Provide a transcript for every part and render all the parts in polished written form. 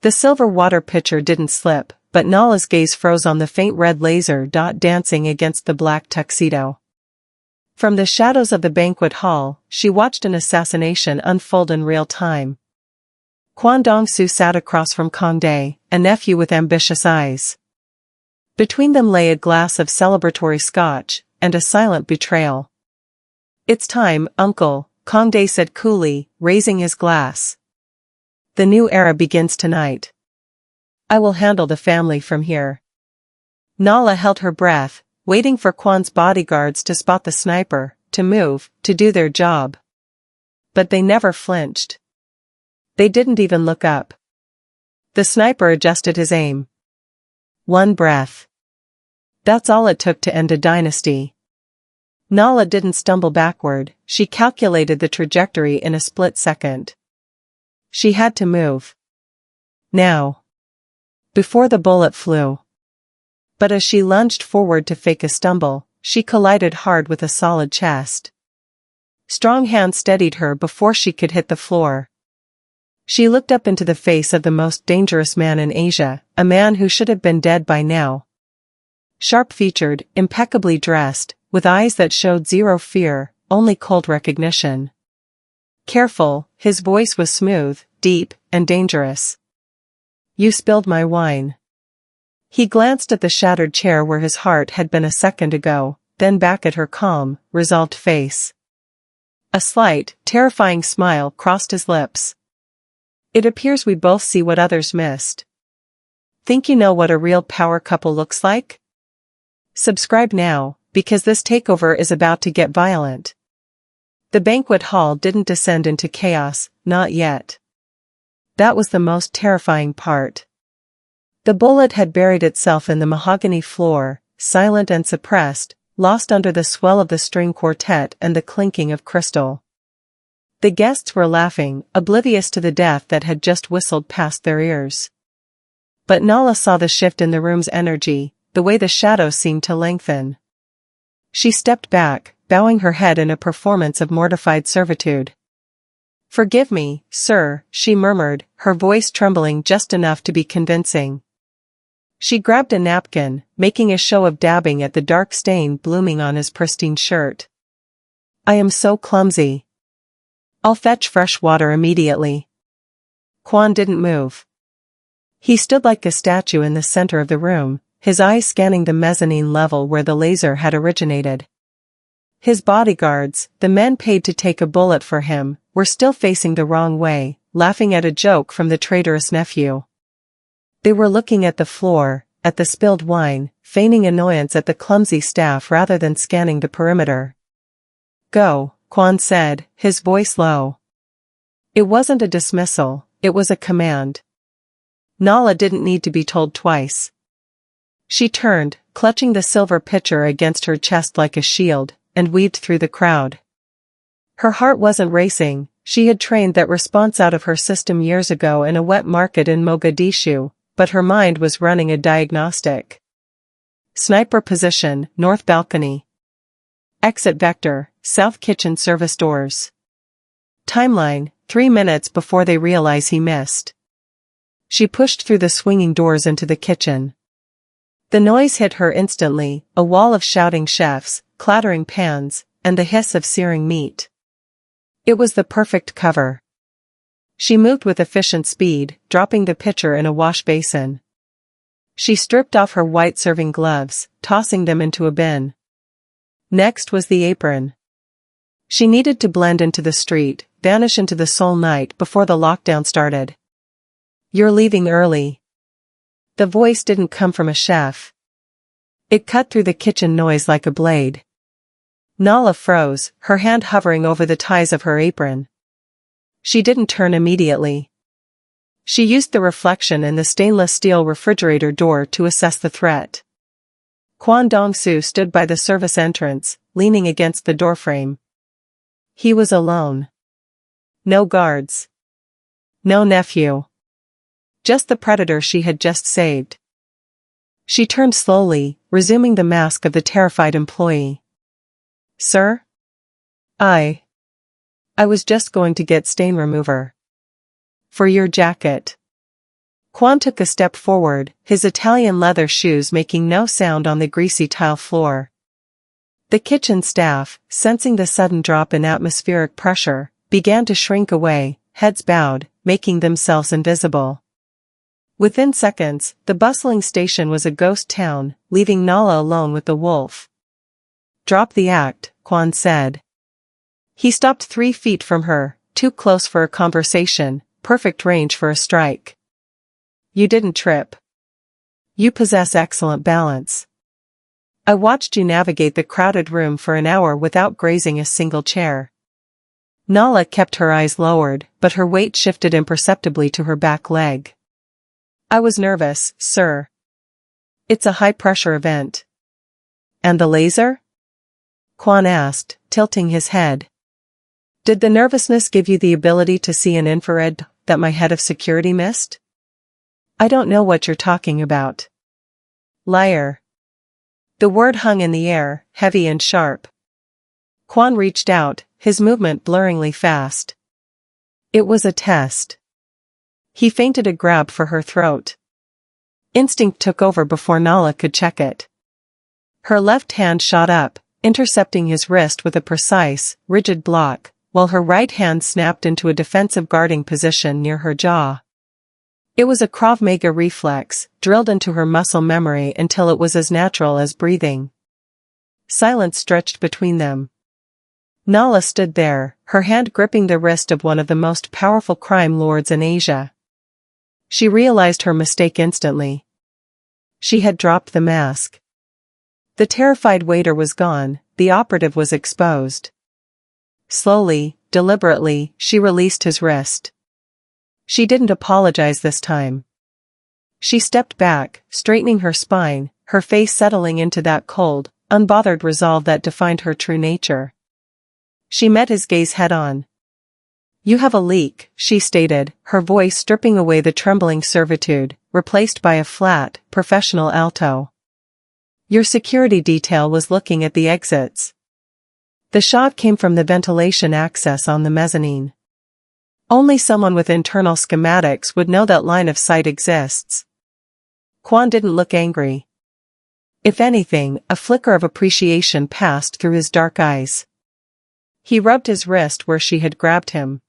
The silver water pitcher didn't slip, but Nala's gaze froze on the faint red laser dot dancing against the black tuxedo. From the shadows of the banquet hall, she watched an assassination unfold in real time. Kwan DongSu sat across from Kangdae, a nephew with ambitious eyes. Between them lay a glass of celebratory scotch, and a silent betrayal. "It's time, uncle," Kangdae said coolly, raising his glass. "The new era begins tonight. I will handle the family from here." Nala held her breath, waiting for Kwan's bodyguards to spot the sniper, to move, to do their job. But they never flinched. They didn't even look up. The sniper adjusted his aim. One breath. That's all it took to end a dynasty. Nala didn't stumble backward, she calculated the trajectory in a split second. She had to move. Now. Before the bullet flew. But as she lunged forward to fake a stumble, she collided hard with a solid chest. Strong hands steadied her before she could hit the floor. She looked up into the face of the most dangerous man in Asia, a man who should have been dead by now. Sharp-featured, impeccably dressed, with eyes that showed zero fear, only cold recognition. Careful, his voice was smooth, deep, and dangerous. "You spilled my wine." He glanced at the shattered chair where his heart had been a second ago, then back at her calm, resolved face. A slight, terrifying smile crossed his lips. "It appears we both see what others missed. Think you know what a real power couple looks like? Subscribe now, because this takeover is about to get violent." The banquet hall didn't descend into chaos, not yet. That was the most terrifying part. The bullet had buried itself in the mahogany floor, silent and suppressed, lost under the swell of the string quartet and the clinking of crystal. The guests were laughing, oblivious to the death that had just whistled past their ears. But Nala saw the shift in the room's energy, the way the shadows seemed to lengthen. She stepped back, bowing her head in a performance of mortified servitude. "Forgive me, sir," she murmured, her voice trembling just enough to be convincing. She grabbed a napkin, making a show of dabbing at the dark stain blooming on his pristine shirt. "I am so clumsy. I'll fetch fresh water immediately." Kwan didn't move. He stood like a statue in the center of the room, his eyes scanning the mezzanine level where the laser had originated. His bodyguards, the men paid to take a bullet for him, were still facing the wrong way, laughing at a joke from the traitorous nephew. They were looking at the floor, at the spilled wine, feigning annoyance at the clumsy staff rather than scanning the perimeter. "Go," Kwan said, his voice low. It wasn't a dismissal, it was a command. Nala didn't need to be told twice. She turned, clutching the silver pitcher against her chest like a shield, and weaved through the crowd. Her heart wasn't racing, she had trained that response out of her system years ago in a wet market in Mogadishu, but her mind was running a diagnostic. Sniper position, north balcony. Exit vector, south kitchen service doors. Timeline, 3 minutes before they realize he missed. She pushed through the swinging doors into the kitchen. The noise hit her instantly, a wall of shouting chefs, clattering pans, and the hiss of searing meat. It was the perfect cover. She moved with efficient speed, dropping the pitcher in a wash basin. She stripped off her white serving gloves, tossing them into a bin. Next was the apron. She needed to blend into the street, vanish into the Seoul night before the lockdown started. "You're leaving early." The voice didn't come from a chef. It cut through the kitchen noise like a blade. Nala froze, her hand hovering over the ties of her apron. She didn't turn immediately. She used the reflection in the stainless steel refrigerator door to assess the threat. Kwan DongSu stood by the service entrance, leaning against the doorframe. He was alone. No guards. No nephew. Just the predator she had just saved. She turned slowly, resuming the mask of the terrified employee. "Sir? I was just going to get stain remover. For your jacket." Kwan took a step forward, his Italian leather shoes making no sound on the greasy tile floor. The kitchen staff, sensing the sudden drop in atmospheric pressure, began to shrink away, heads bowed, making themselves invisible. Within seconds, the bustling station was a ghost town, leaving Nala alone with the wolf. "Drop the act," Kwan said. He stopped 3 feet from her, too close for a conversation, perfect range for a strike. "You didn't trip. You possess excellent balance. I watched you navigate the crowded room for an hour without grazing a single chair." Nala kept her eyes lowered, but her weight shifted imperceptibly to her back leg. "I was nervous, sir. It's a high-pressure event." "And the laser?" Kwan asked, tilting his head. "Did the nervousness give you the ability to see an infrared that my head of security missed?" "I don't know what you're talking about." "Liar." The word hung in the air, heavy and sharp. Kwan reached out, his movement blurringly fast. It was a test. He feinted a grab for her throat. Instinct took over before Nala could check it. Her left hand shot up, intercepting his wrist with a precise, rigid block, while her right hand snapped into a defensive guarding position near her jaw. It was a Krav Maga reflex, drilled into her muscle memory until it was as natural as breathing. Silence stretched between them. Nala stood there, her hand gripping the wrist of one of the most powerful crime lords in Asia. She realized her mistake instantly. She had dropped the mask. The terrified waiter was gone, the operative was exposed. Slowly, deliberately, she released his wrist. She didn't apologize this time. She stepped back, straightening her spine, her face settling into that cold, unbothered resolve that defined her true nature. She met his gaze head-on. "You have a leak," she stated, her voice stripping away the trembling servitude, replaced by a flat, professional alto. "Your security detail was looking at the exits." The shot came from the ventilation access on the mezzanine. Only someone with internal schematics would know that line of sight exists. Kwan didn't look angry. If anything, a flicker of appreciation passed through his dark eyes. He rubbed his wrist where she had grabbed him.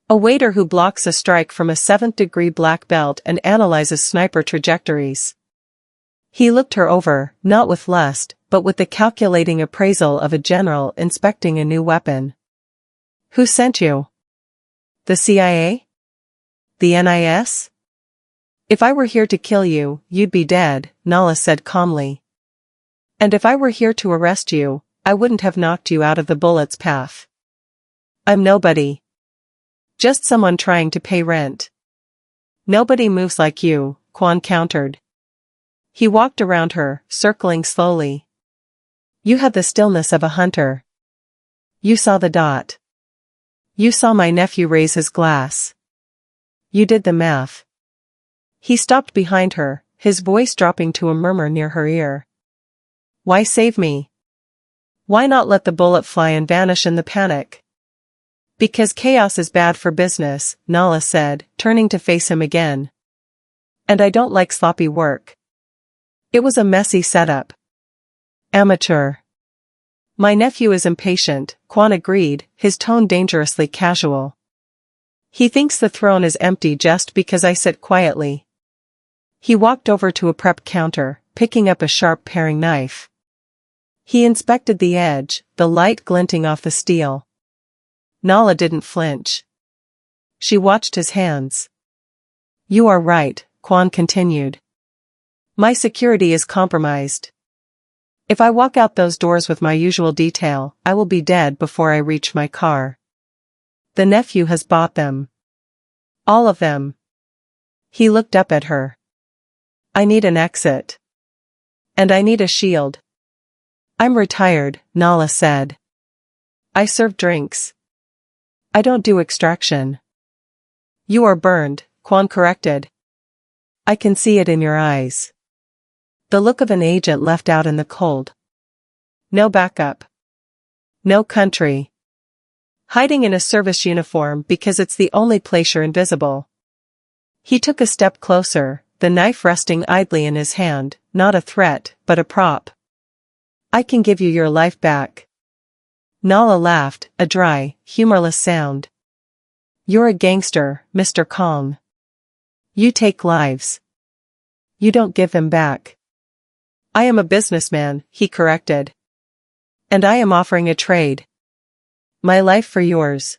A waiter who blocks a strike from a 7th-degree black belt and analyzes sniper trajectories. He looked her over, not with lust, but with the calculating appraisal of a general inspecting a new weapon. "Who sent you? The CIA? The NIS? If I were here to kill you, you'd be dead," Nala said calmly. "And if I were here to arrest you, I wouldn't have knocked you out of the bullet's path. I'm nobody. Just someone trying to pay rent." "Nobody moves like you," Kwan countered. He walked around her, circling slowly. "You had the stillness of a hunter. You saw the dot. You saw my nephew raise his glass. You did the math." He stopped behind her, his voice dropping to a murmur near her ear. "Why save me? Why not let the bullet fly and vanish in the panic?" "Because chaos is bad for business," Nala said, turning to face him again. "And I don't like sloppy work." It was a messy setup. Amateur. "My nephew is impatient," Kwan agreed, his tone dangerously casual. "He thinks the throne is empty just because I sit quietly." He walked over to a prep counter, picking up a sharp paring knife. He inspected the edge, the light glinting off the steel. Nala didn't flinch. She watched his hands. "You are right," Kwan continued. "My security is compromised. If I walk out those doors with my usual detail, I will be dead before I reach my car. The nephew has bought them. All of them." He looked up at her. "I need an exit. And I need a shield." "I'm retired," Nala said. "I serve drinks. I don't do extraction." "You are burned," Kwan corrected. "I can see it in your eyes." The look of an agent left out in the cold. No backup. No country. Hiding in a service uniform because it's the only place you're invisible. He took a step closer, the knife resting idly in his hand, not a threat, but a prop. I can give you your life back. Nala laughed, a dry, humorless sound. You're a gangster, Mr. Kong. You take lives. You don't give them back. I am a businessman, he corrected. And I am offering a trade. My life for yours.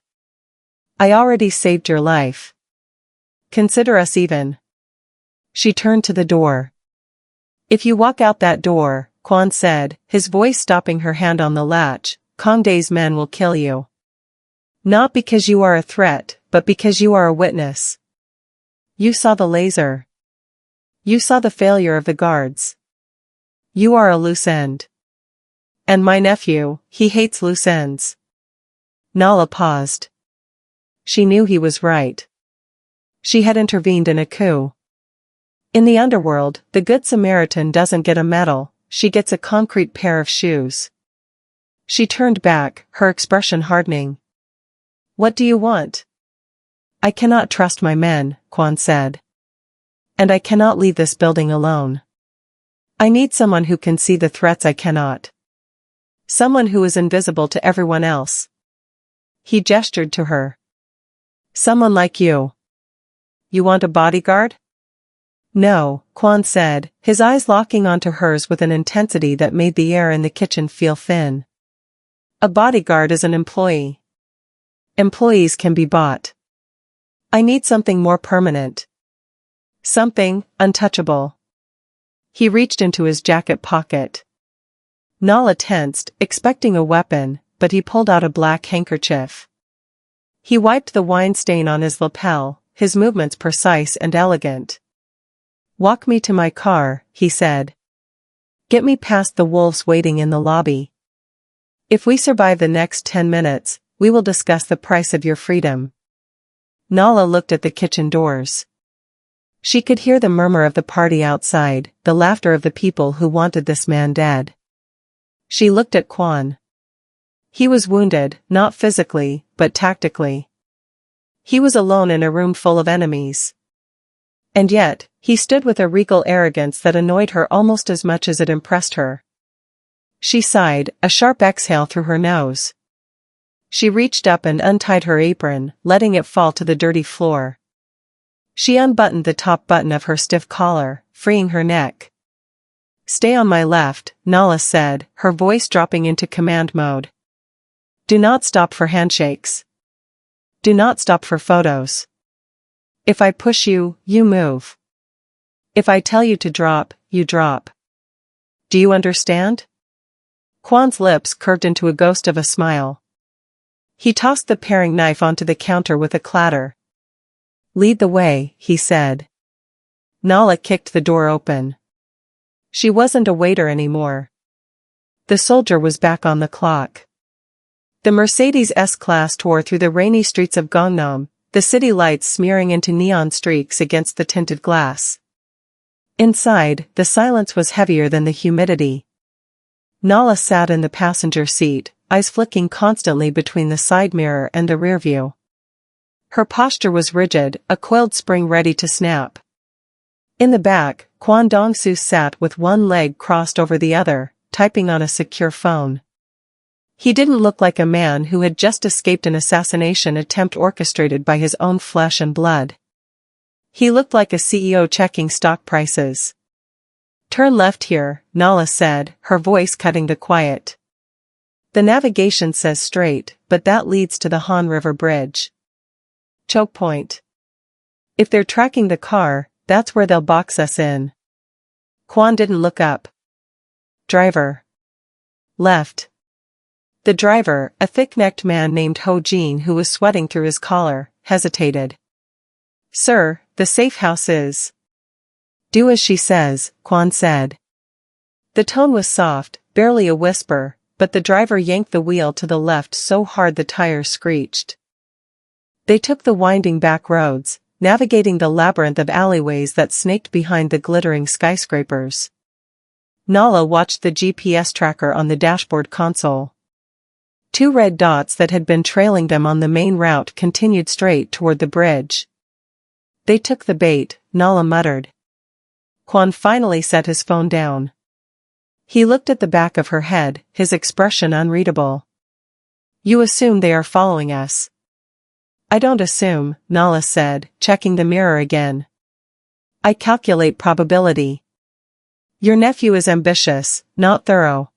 I already saved your life. Consider us even. She turned to the door. If you walk out that door, Kwan said, his voice stopping her hand on the latch, Kongdae's men will kill you. Not because you are a threat, but because you are a witness. You saw the laser. You saw the failure of the guards. You are a loose end. And my nephew, he hates loose ends. Nala paused. She knew he was right. She had intervened in a coup. In the underworld, the Good Samaritan doesn't get a medal, she gets a concrete pair of shoes. She turned back, her expression hardening. What do you want? I cannot trust my men, Kwan said. And I cannot leave this building alone. I need someone who can see the threats I cannot. Someone who is invisible to everyone else. He gestured to her. Someone like you. You want a bodyguard? No, Kwan said, his eyes locking onto hers with an intensity that made the air in the kitchen feel thin. A bodyguard is an employee. Employees can be bought. I need something more permanent. Something untouchable. He reached into his jacket pocket. Nala tensed, expecting a weapon, but he pulled out a black handkerchief. He wiped the wine stain on his lapel, his movements precise and elegant. Walk me to my car, he said. Get me past the wolves waiting in the lobby. If we survive the next 10 minutes, we will discuss the price of your freedom. Nala looked at the kitchen doors. She could hear the murmur of the party outside, the laughter of the people who wanted this man dead. She looked at Kwan. He was wounded, not physically, but tactically. He was alone in a room full of enemies. And yet, he stood with a regal arrogance that annoyed her almost as much as it impressed her. She sighed, a sharp exhale through her nose. She reached up and untied her apron, letting it fall to the dirty floor. She unbuttoned the top button of her stiff collar, freeing her neck. Stay on my left, Nala said, her voice dropping into command mode. Do not stop for handshakes. Do not stop for photos. If I push you, you move. If I tell you to drop, you drop. Do you understand? Kwan's lips curved into a ghost of a smile. He tossed the paring knife onto the counter with a clatter. Lead the way, he said. Nala kicked the door open. She wasn't a waiter anymore. The soldier was back on the clock. The Mercedes S-Class tore through the rainy streets of Gangnam, the city lights smearing into neon streaks against the tinted glass. Inside, the silence was heavier than the humidity. Nala sat in the passenger seat, eyes flicking constantly between the side mirror and the rear view. Her posture was rigid, a coiled spring ready to snap. In the back, Kwan DongSu sat with one leg crossed over the other, typing on a secure phone. He didn't look like a man who had just escaped an assassination attempt orchestrated by his own flesh and blood. He looked like a CEO checking stock prices. Turn left here, Nala said, her voice cutting the quiet. The navigation says straight, but that leads to the Han River Bridge. Choke point. If they're tracking the car, that's where they'll box us in. Kwan didn't look up. Driver. Left. The driver, a thick-necked man named Ho Jin who was sweating through his collar, hesitated. Sir, the safe house is. Do as she says, Kwan said. The tone was soft, barely a whisper, but the driver yanked the wheel to the left so hard the tires screeched. They took the winding back roads, navigating the labyrinth of alleyways that snaked behind the glittering skyscrapers. Nala watched the GPS tracker on the dashboard console. 2 red dots that had been trailing them on the main route continued straight toward the bridge. They took the bait, Nala muttered. Kwan finally set his phone down. He looked at the back of her head, his expression unreadable. You assume they are following us. I don't assume, Nala said, checking the mirror again. I calculate probability. Your nephew is ambitious, not thorough.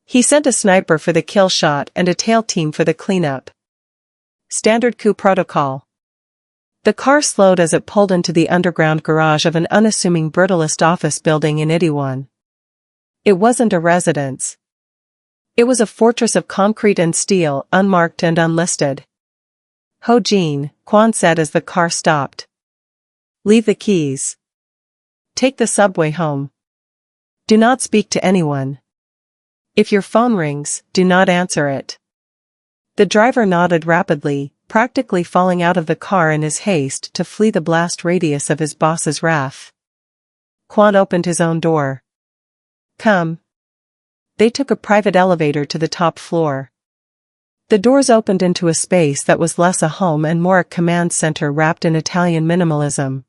He sent a sniper for the kill shot and a tail team for the cleanup. Standard coup protocol. The car slowed as it pulled into the underground garage of an unassuming brutalist office building in Itaewon. It wasn't a residence. It was a fortress of concrete and steel, unmarked and unlisted. Ho-jin, Kwan said as the car stopped. Leave the keys. Take the subway home. Do not speak to anyone. If your phone rings, do not answer it. The driver nodded rapidly, practically falling out of the car in his haste to flee the blast radius of his boss's wrath. Kwan opened his own door. Come. They took a private elevator to the top floor. The doors opened into a space that was less a home and more a command center wrapped in Italian minimalism.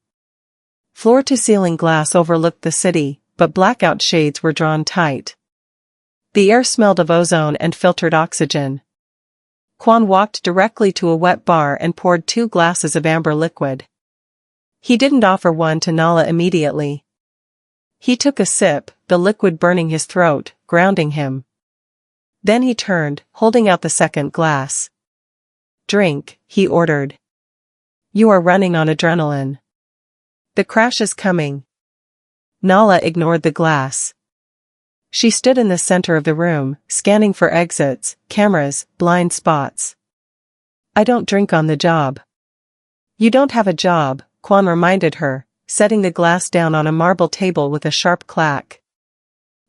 Floor-to-ceiling glass overlooked the city, but blackout shades were drawn tight. The air smelled of ozone and filtered oxygen. Kwan walked directly to a wet bar and poured 2 glasses of amber liquid. He didn't offer one to Nala immediately. He took a sip, the liquid burning his throat, grounding him. Then he turned, holding out the second glass. Drink, he ordered. You are running on adrenaline. The crash is coming. Nala ignored the glass. She stood in the center of the room, scanning for exits, cameras, blind spots. I don't drink on the job. You don't have a job, Kwan reminded her, setting the glass down on a marble table with a sharp clack.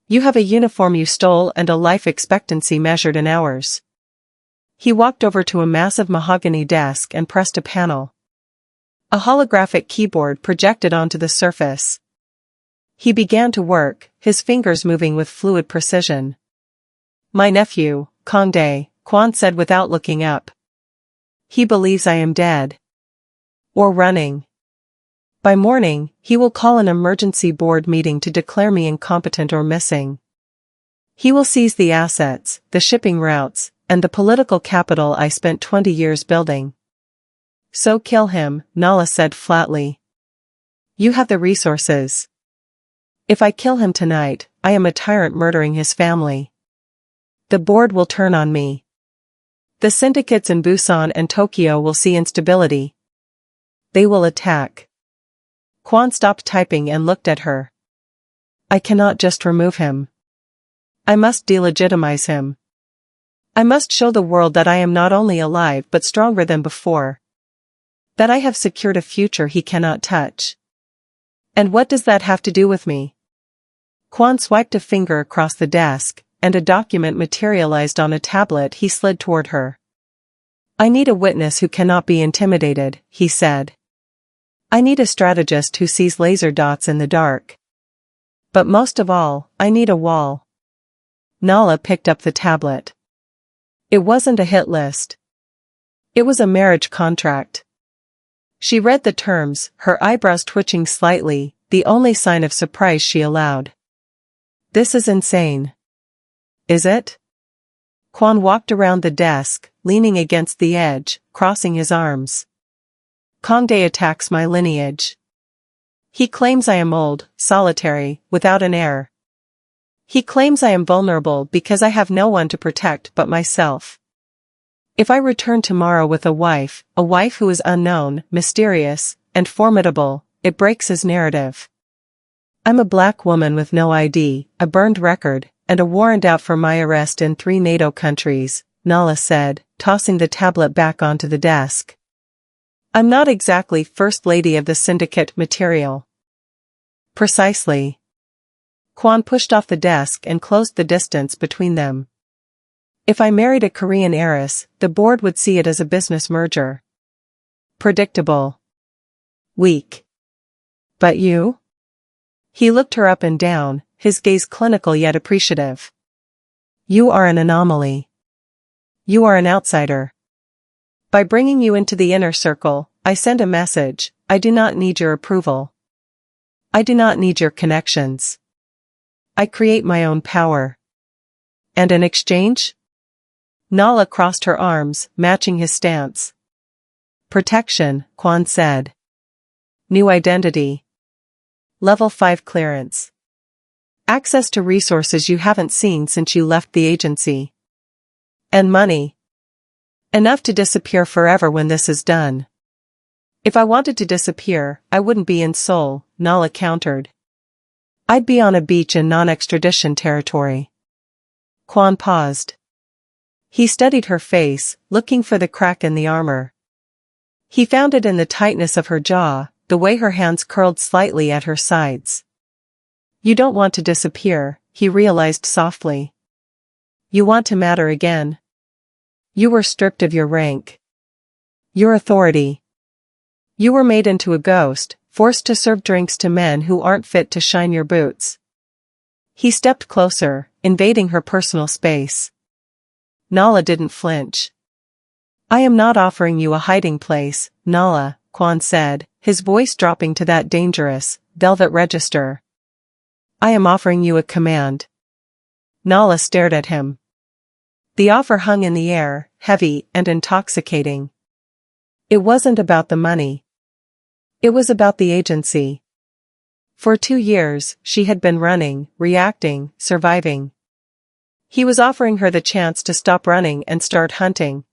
You have a uniform you stole and a life expectancy measured in hours. He walked over to a massive mahogany desk and pressed a panel. A holographic keyboard projected onto the surface. He began to work, his fingers moving with fluid precision. My nephew, Kongdae, Kwan said without looking up. He believes I am dead. Or running. By morning, he will call an emergency board meeting to declare me incompetent or missing. He will seize the assets, the shipping routes, and the political capital I spent 20 years building. So kill him, Nala said flatly. You have the resources. If I kill him tonight, I am a tyrant murdering his family. The board will turn on me. The syndicates in Busan and Tokyo will see instability. They will attack. Kwan stopped typing and looked at her. I cannot just remove him. I must delegitimize him. I must show the world that I am not only alive but stronger than before. That I have secured a future he cannot touch. And what does that have to do with me? Kwan swiped a finger across the desk, and a document materialized on a tablet he slid toward her. I need a witness who cannot be intimidated, he said. I need a strategist who sees laser dots in the dark. But most of all, I need a wall. Nala picked up the tablet. It wasn't a hit list. It was a marriage contract. She read the terms, her eyebrows twitching slightly, the only sign of surprise she allowed. This is insane. Is it? Kwan walked around the desk, leaning against the edge, crossing his arms. Kongdae attacks my lineage. He claims I am old, solitary, without an heir. He claims I am vulnerable because I have no one to protect but myself. If I return tomorrow with a wife who is unknown, mysterious, and formidable, it breaks his narrative. I'm a black woman with no ID, a burned record, and a warrant out for my arrest in 3 NATO countries, Nala said, tossing the tablet back onto the desk. I'm not exactly First Lady of the Syndicate material. Precisely. Kwan pushed off the desk and closed the distance between them. If I married a Korean heiress, the board would see it as a business merger. Predictable. Weak. But you? He looked her up and down, his gaze clinical yet appreciative. You are an anomaly. You are an outsider. By bringing you into the inner circle, I send a message, I do not need your approval. I do not need your connections. I create my own power. And in exchange? Nala crossed her arms, matching his stance. Protection, Kwan said. New identity. Level 5 clearance. Access to resources you haven't seen since you left the agency. And money. Enough to disappear forever when this is done. If I wanted to disappear, I wouldn't be in Seoul, Nala countered. I'd be on a beach in non-extradition territory. Kwan paused. He studied her face, looking for the crack in the armor. He found it in the tightness of her jaw, the way her hands curled slightly at her sides. You don't want to disappear, he realized softly. You want to matter again. You were stripped of your rank. Your authority. You were made into a ghost, forced to serve drinks to men who aren't fit to shine your boots. He stepped closer, invading her personal space. Nala didn't flinch. I am not offering you a hiding place, Nala, Kwan said, his voice dropping to that dangerous, velvet register. I am offering you a command. Nala stared at him. The offer hung in the air, heavy and intoxicating. It wasn't about the money. It was about the agency. For 2 years, she had been running, reacting, surviving. He was offering her the chance to stop running and start hunting.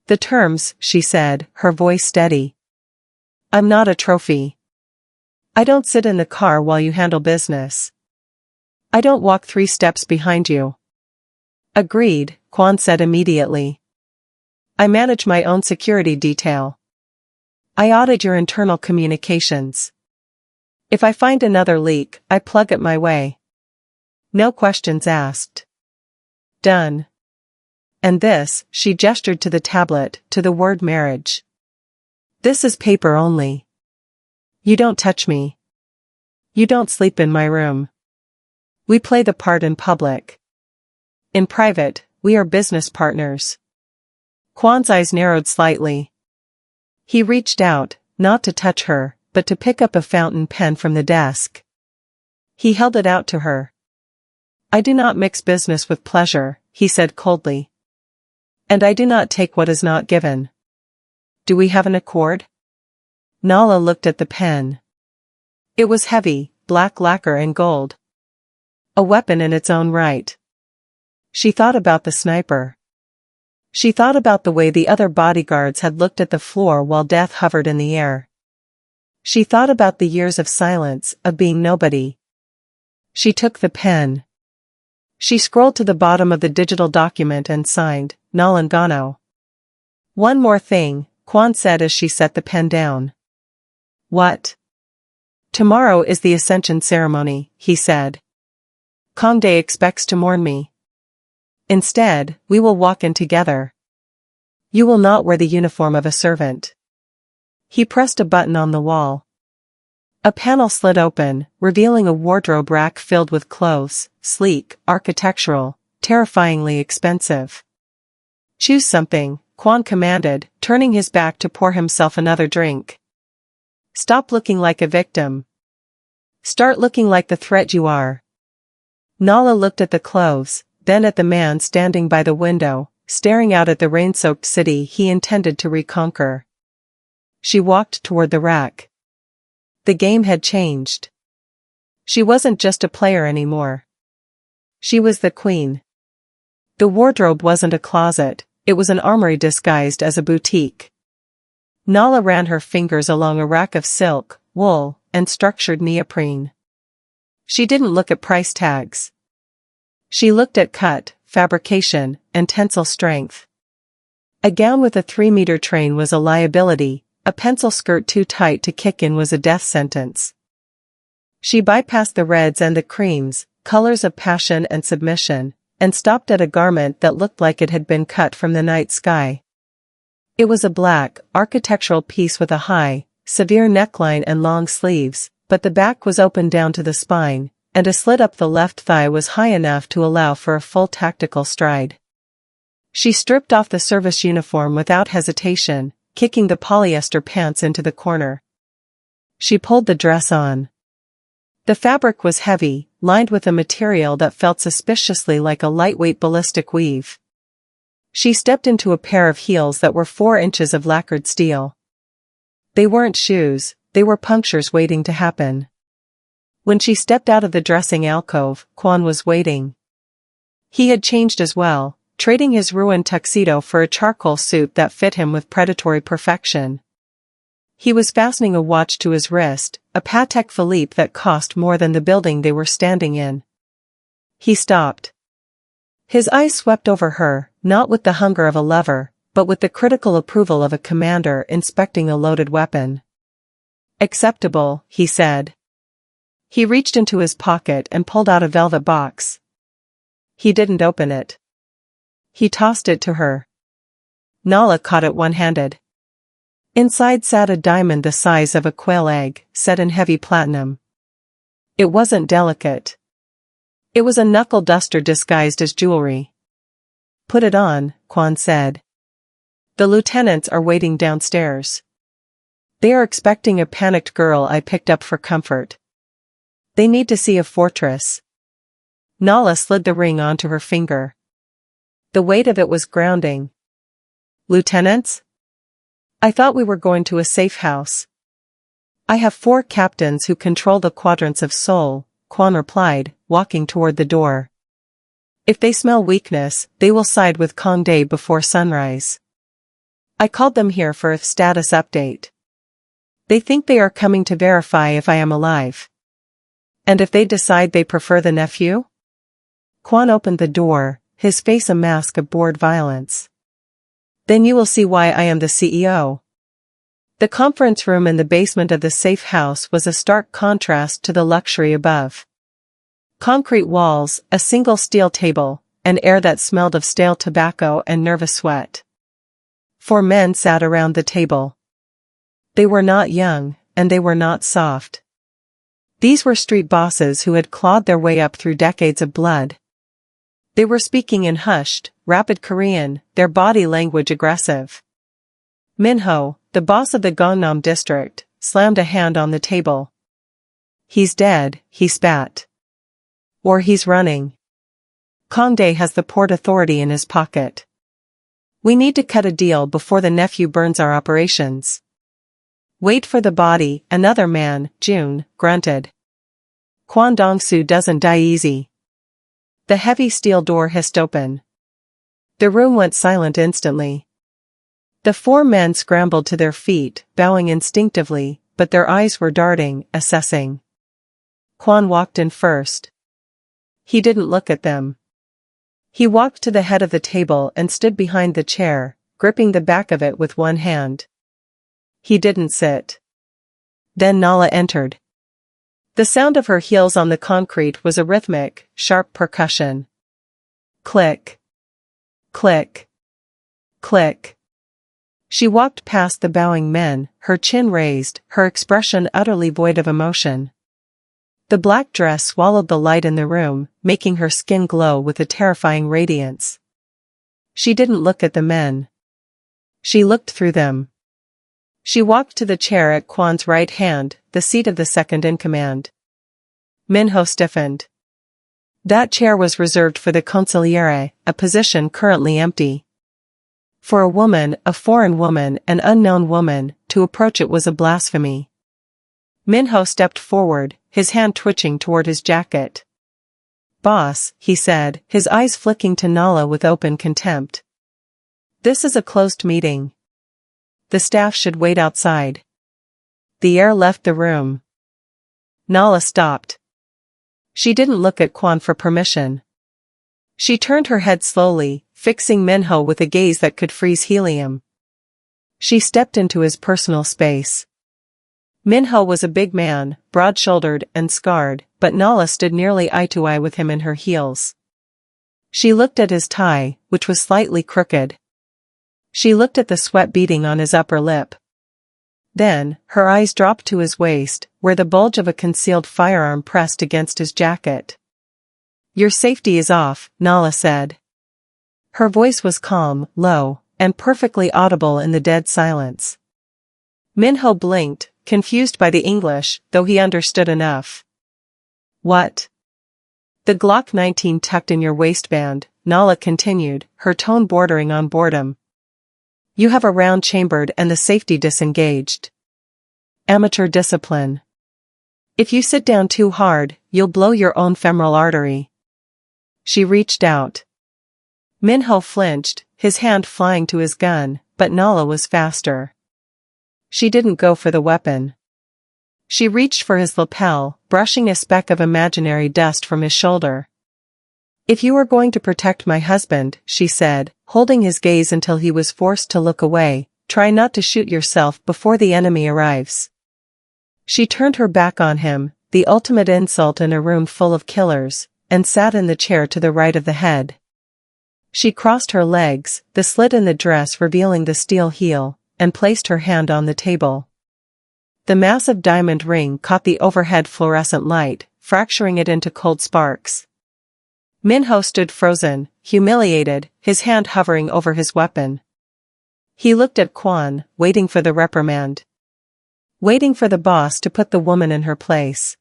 The terms, she said, her voice steady. I'm not a trophy. I don't sit in the car while you handle business. I don't walk 3 steps behind you. Agreed, Kwan said immediately. I manage my own security detail. I audit your internal communications. If I find another leak, I plug it my way. No questions asked. Done. And this, she gestured to the tablet, to the word marriage. This is paper only. You don't touch me. You don't sleep in my room. We play the part in public. In private, we are business partners. Kwan's eyes narrowed slightly. He reached out, not to touch her, but to pick up a fountain pen from the desk. He held it out to her. I do not mix business with pleasure, he said coldly. And I do not take what is not given. Do we have an accord? Nala looked at the pen. It was heavy, black lacquer and gold. A weapon in its own right. She thought about the sniper. She thought about the way the other bodyguards had looked at the floor while death hovered in the air. She thought about the years of silence, of being nobody. She took the pen. She scrolled to the bottom of the digital document and signed, Nala Ngono. One more thing, Kwan said as she set the pen down. What? Tomorrow is the ascension ceremony, he said. Kongdae expects to mourn me. Instead, we will walk in together. You will not wear the uniform of a servant. He pressed a button on the wall. A panel slid open, revealing a wardrobe rack filled with clothes, sleek, architectural, terrifyingly expensive. Choose something, Kwan commanded, turning his back to pour himself another drink. Stop looking like a victim. Start looking like the threat you are. Nala looked at the clothes, then at the man standing by the window, staring out at the rain-soaked city he intended to reconquer. She walked toward the rack. The game had changed. She wasn't just a player anymore. She was the queen. The wardrobe wasn't a closet, it was an armory disguised as a boutique. Nala ran her fingers along a rack of silk, wool, and structured neoprene. She didn't look at price tags. She looked at cut, fabrication, and tensile strength. A gown with a 3-meter train was a liability. A pencil skirt too tight to kick in was a death sentence. She bypassed the reds and the creams, colors of passion and submission, and stopped at a garment that looked like it had been cut from the night sky. It was a black, architectural piece with a high, severe neckline and long sleeves, but the back was open down to the spine, and a slit up the left thigh was high enough to allow for a full tactical stride. She stripped off the service uniform without hesitation, kicking the polyester pants into the corner. She pulled the dress on. The fabric was heavy, lined with a material that felt suspiciously like a lightweight ballistic weave. She stepped into a pair of heels that were 4 inches of lacquered steel. They weren't shoes, they were punctures waiting to happen. When she stepped out of the dressing alcove, Kwan was waiting. He had changed as well, trading his ruined tuxedo for a charcoal suit that fit him with predatory perfection. He was fastening a watch to his wrist, a Patek Philippe that cost more than the building they were standing in. He stopped. His eyes swept over her, not with the hunger of a lover, but with the critical approval of a commander inspecting a loaded weapon. "Acceptable," he said. He reached into his pocket and pulled out a velvet box. He didn't open it. He tossed it to her. Nala caught it one-handed. Inside sat a diamond the size of a quail egg, set in heavy platinum. It wasn't delicate. It was a knuckle duster disguised as jewelry. "Put it on," Kwan said. "The lieutenants are waiting downstairs. They are expecting a panicked girl I picked up for comfort. They need to see a fortress." Nala slid the ring onto her finger. The weight of it was grounding. "Lieutenants? I thought we were going to a safe house." "I have 4 captains who control the quadrants of Seoul," Kwan replied, walking toward the door. "If they smell weakness, they will side with Kongdae before sunrise. I called them here for a status update. They think they are coming to verify if I am alive. And if they decide they prefer the nephew?" Kwan opened the door, his face a mask of bored violence. "Then you will see why I am the CEO." The conference room in the basement of the safe house was a stark contrast to the luxury above. Concrete walls, a single steel table, and air that smelled of stale tobacco and nervous sweat. 4 men sat around the table. They were not young, and they were not soft. These were street bosses who had clawed their way up through decades of blood. They were speaking in hushed, rapid Korean, their body language aggressive. Minho, the boss of the Gangnam district, slammed a hand on the table. "He's dead," he spat. "Or he's running. Kongdae has the Port Authority in his pocket. We need to cut a deal before the nephew burns our operations." "Wait for the body," another man, June, grunted. "Kwan DongSu doesn't die easy." The heavy steel door hissed open. The room went silent instantly. The 4 men scrambled to their feet, bowing instinctively, but their eyes were darting, assessing. Kwan walked in first. He didn't look at them. He walked to the head of the table and stood behind the chair, gripping the back of it with one hand. He didn't sit. Then Nala entered. The sound of her heels on the concrete was a rhythmic, sharp percussion. Click. Click. Click. She walked past the bowing men, her chin raised, her expression utterly void of emotion. The black dress swallowed the light in the room, making her skin glow with a terrifying radiance. She didn't look at the men. She looked through them. She walked to the chair at Kwan's right hand, the seat of the second-in-command. Minho stiffened. That chair was reserved for the consigliere, a position currently empty. For a woman, a foreign woman, an unknown woman, to approach it was a blasphemy. Minho stepped forward, his hand twitching toward his jacket. "Boss," he said, his eyes flicking to Nala with open contempt. "This is a closed meeting. The staff should wait outside." The air left the room. Nala stopped. She didn't look at Kwan for permission. She turned her head slowly, fixing Minho with a gaze that could freeze helium. She stepped into his personal space. Minho was a big man, broad-shouldered and scarred, but Nala stood nearly eye-to-eye with him in her heels. She looked at his tie, which was slightly crooked. She looked at the sweat beading on his upper lip. Then, her eyes dropped to his waist, where the bulge of a concealed firearm pressed against his jacket. "Your safety is off," Nala said. Her voice was calm, low, and perfectly audible in the dead silence. Minho blinked, confused by the English, though he understood enough. What? The Glock 19 tucked in your waistband, Nala continued, her tone bordering on boredom. You have a round chambered and the safety disengaged. Amateur discipline. If you sit down too hard, you'll blow your own femoral artery. She reached out. Minho flinched, his hand flying to his gun, but Nala was faster. She didn't go for the weapon. She reached for his lapel, brushing a speck of imaginary dust from his shoulder. If you are going to protect my husband, she said, holding his gaze until he was forced to look away, try not to shoot yourself before the enemy arrives. She turned her back on him, the ultimate insult in a room full of killers, and sat in the chair to the right of the head. She crossed her legs, the slit in the dress revealing the steel heel, and placed her hand on the table. The massive diamond ring caught the overhead fluorescent light, fracturing it into cold sparks. Minho stood frozen, humiliated, his hand hovering over his weapon. He looked at Kwan, waiting for the reprimand. Waiting for the boss to put the woman in her place.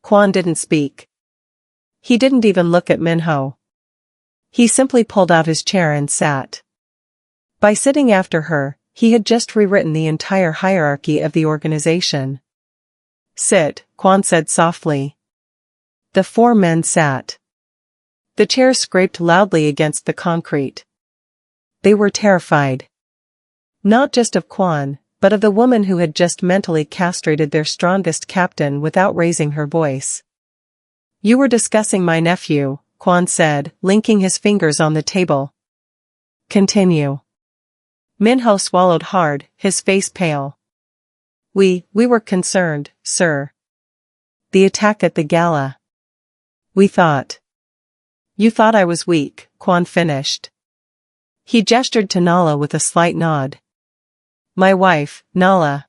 Kwan didn't speak. He didn't even look at Minho. He simply pulled out his chair and sat. By sitting after her, he had just rewritten the entire hierarchy of the organization. Sit, Kwan said softly. The four men sat. The chairs scraped loudly against the concrete. They were terrified. Not just of Kwan, but of the woman who had just mentally castrated their strongest captain without raising her voice. You were discussing my nephew, Kwan said, linking his fingers on the table. Continue. Minho swallowed hard, his face pale. We were concerned, sir. The attack at the gala. We thought. You thought I was weak, Kwan finished. He gestured to Nala with a slight nod. My wife, Nala.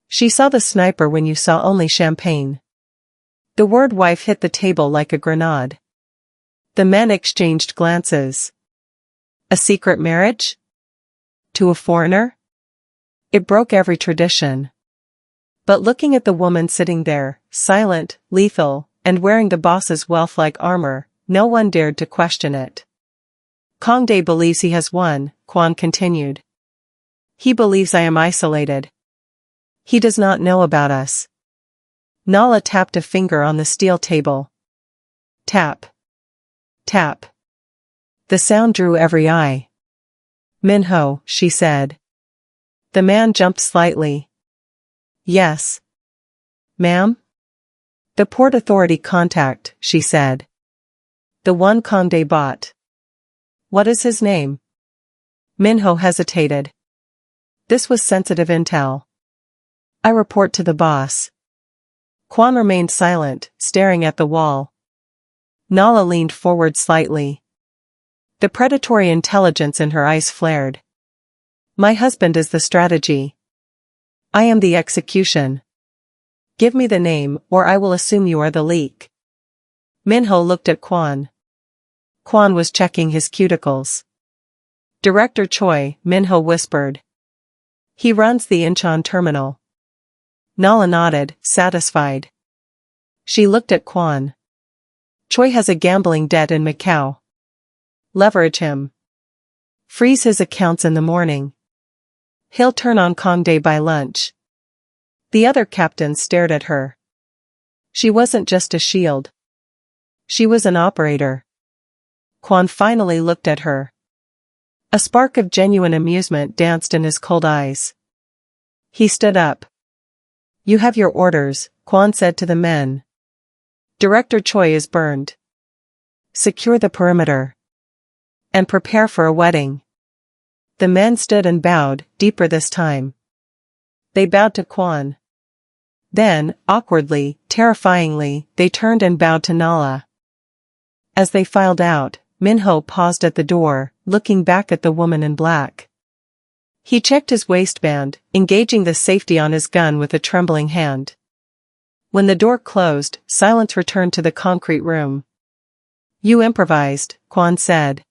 She saw the sniper when you saw only champagne. The word wife hit the table like a grenade. The men exchanged glances. A secret marriage? To a foreigner? It broke every tradition. But looking at the woman sitting there, silent, lethal, and wearing the boss's wealth-like armor, no one dared to question it. Kongde believes he has won, Kwan continued. He believes I am isolated. He does not know about us. Nala tapped a finger on the steel table. Tap. Tap. The sound drew every eye. Minho, she said. The man jumped slightly. Yes. Ma'am? The Port Authority contact, she said. The one Kongde bought. What is his name? Minho hesitated. This was sensitive intel. I report to the boss. Kwan remained silent, staring at the wall. Nala leaned forward slightly. The predatory intelligence in her eyes flared. My husband is the strategy. I am the execution. Give me the name, or I will assume you are the leak. Minho looked at Kwan. Kwan was checking his cuticles. Director Choi, Minho whispered. He runs the Incheon terminal. Nala nodded, satisfied. She looked at Kwan. Choi has a gambling debt in Macau. Leverage him. Freeze his accounts in the morning. He'll turn on Kongde by lunch. The other captains stared at her. She wasn't just a shield. She was an operator. Kwan finally looked at her. A spark of genuine amusement danced in his cold eyes. He stood up. You have your orders, Kwan said to the men. Director Choi is burned. Secure the perimeter. And prepare for a wedding. The men stood and bowed, deeper this time. They bowed to Kwan. Then, awkwardly, terrifyingly, they turned and bowed to Nala. As they filed out, Minho paused at the door, looking back at the woman in black. He checked his waistband, engaging the safety on his gun with a trembling hand. When the door closed, silence returned to the concrete room. You improvised, Kwan said.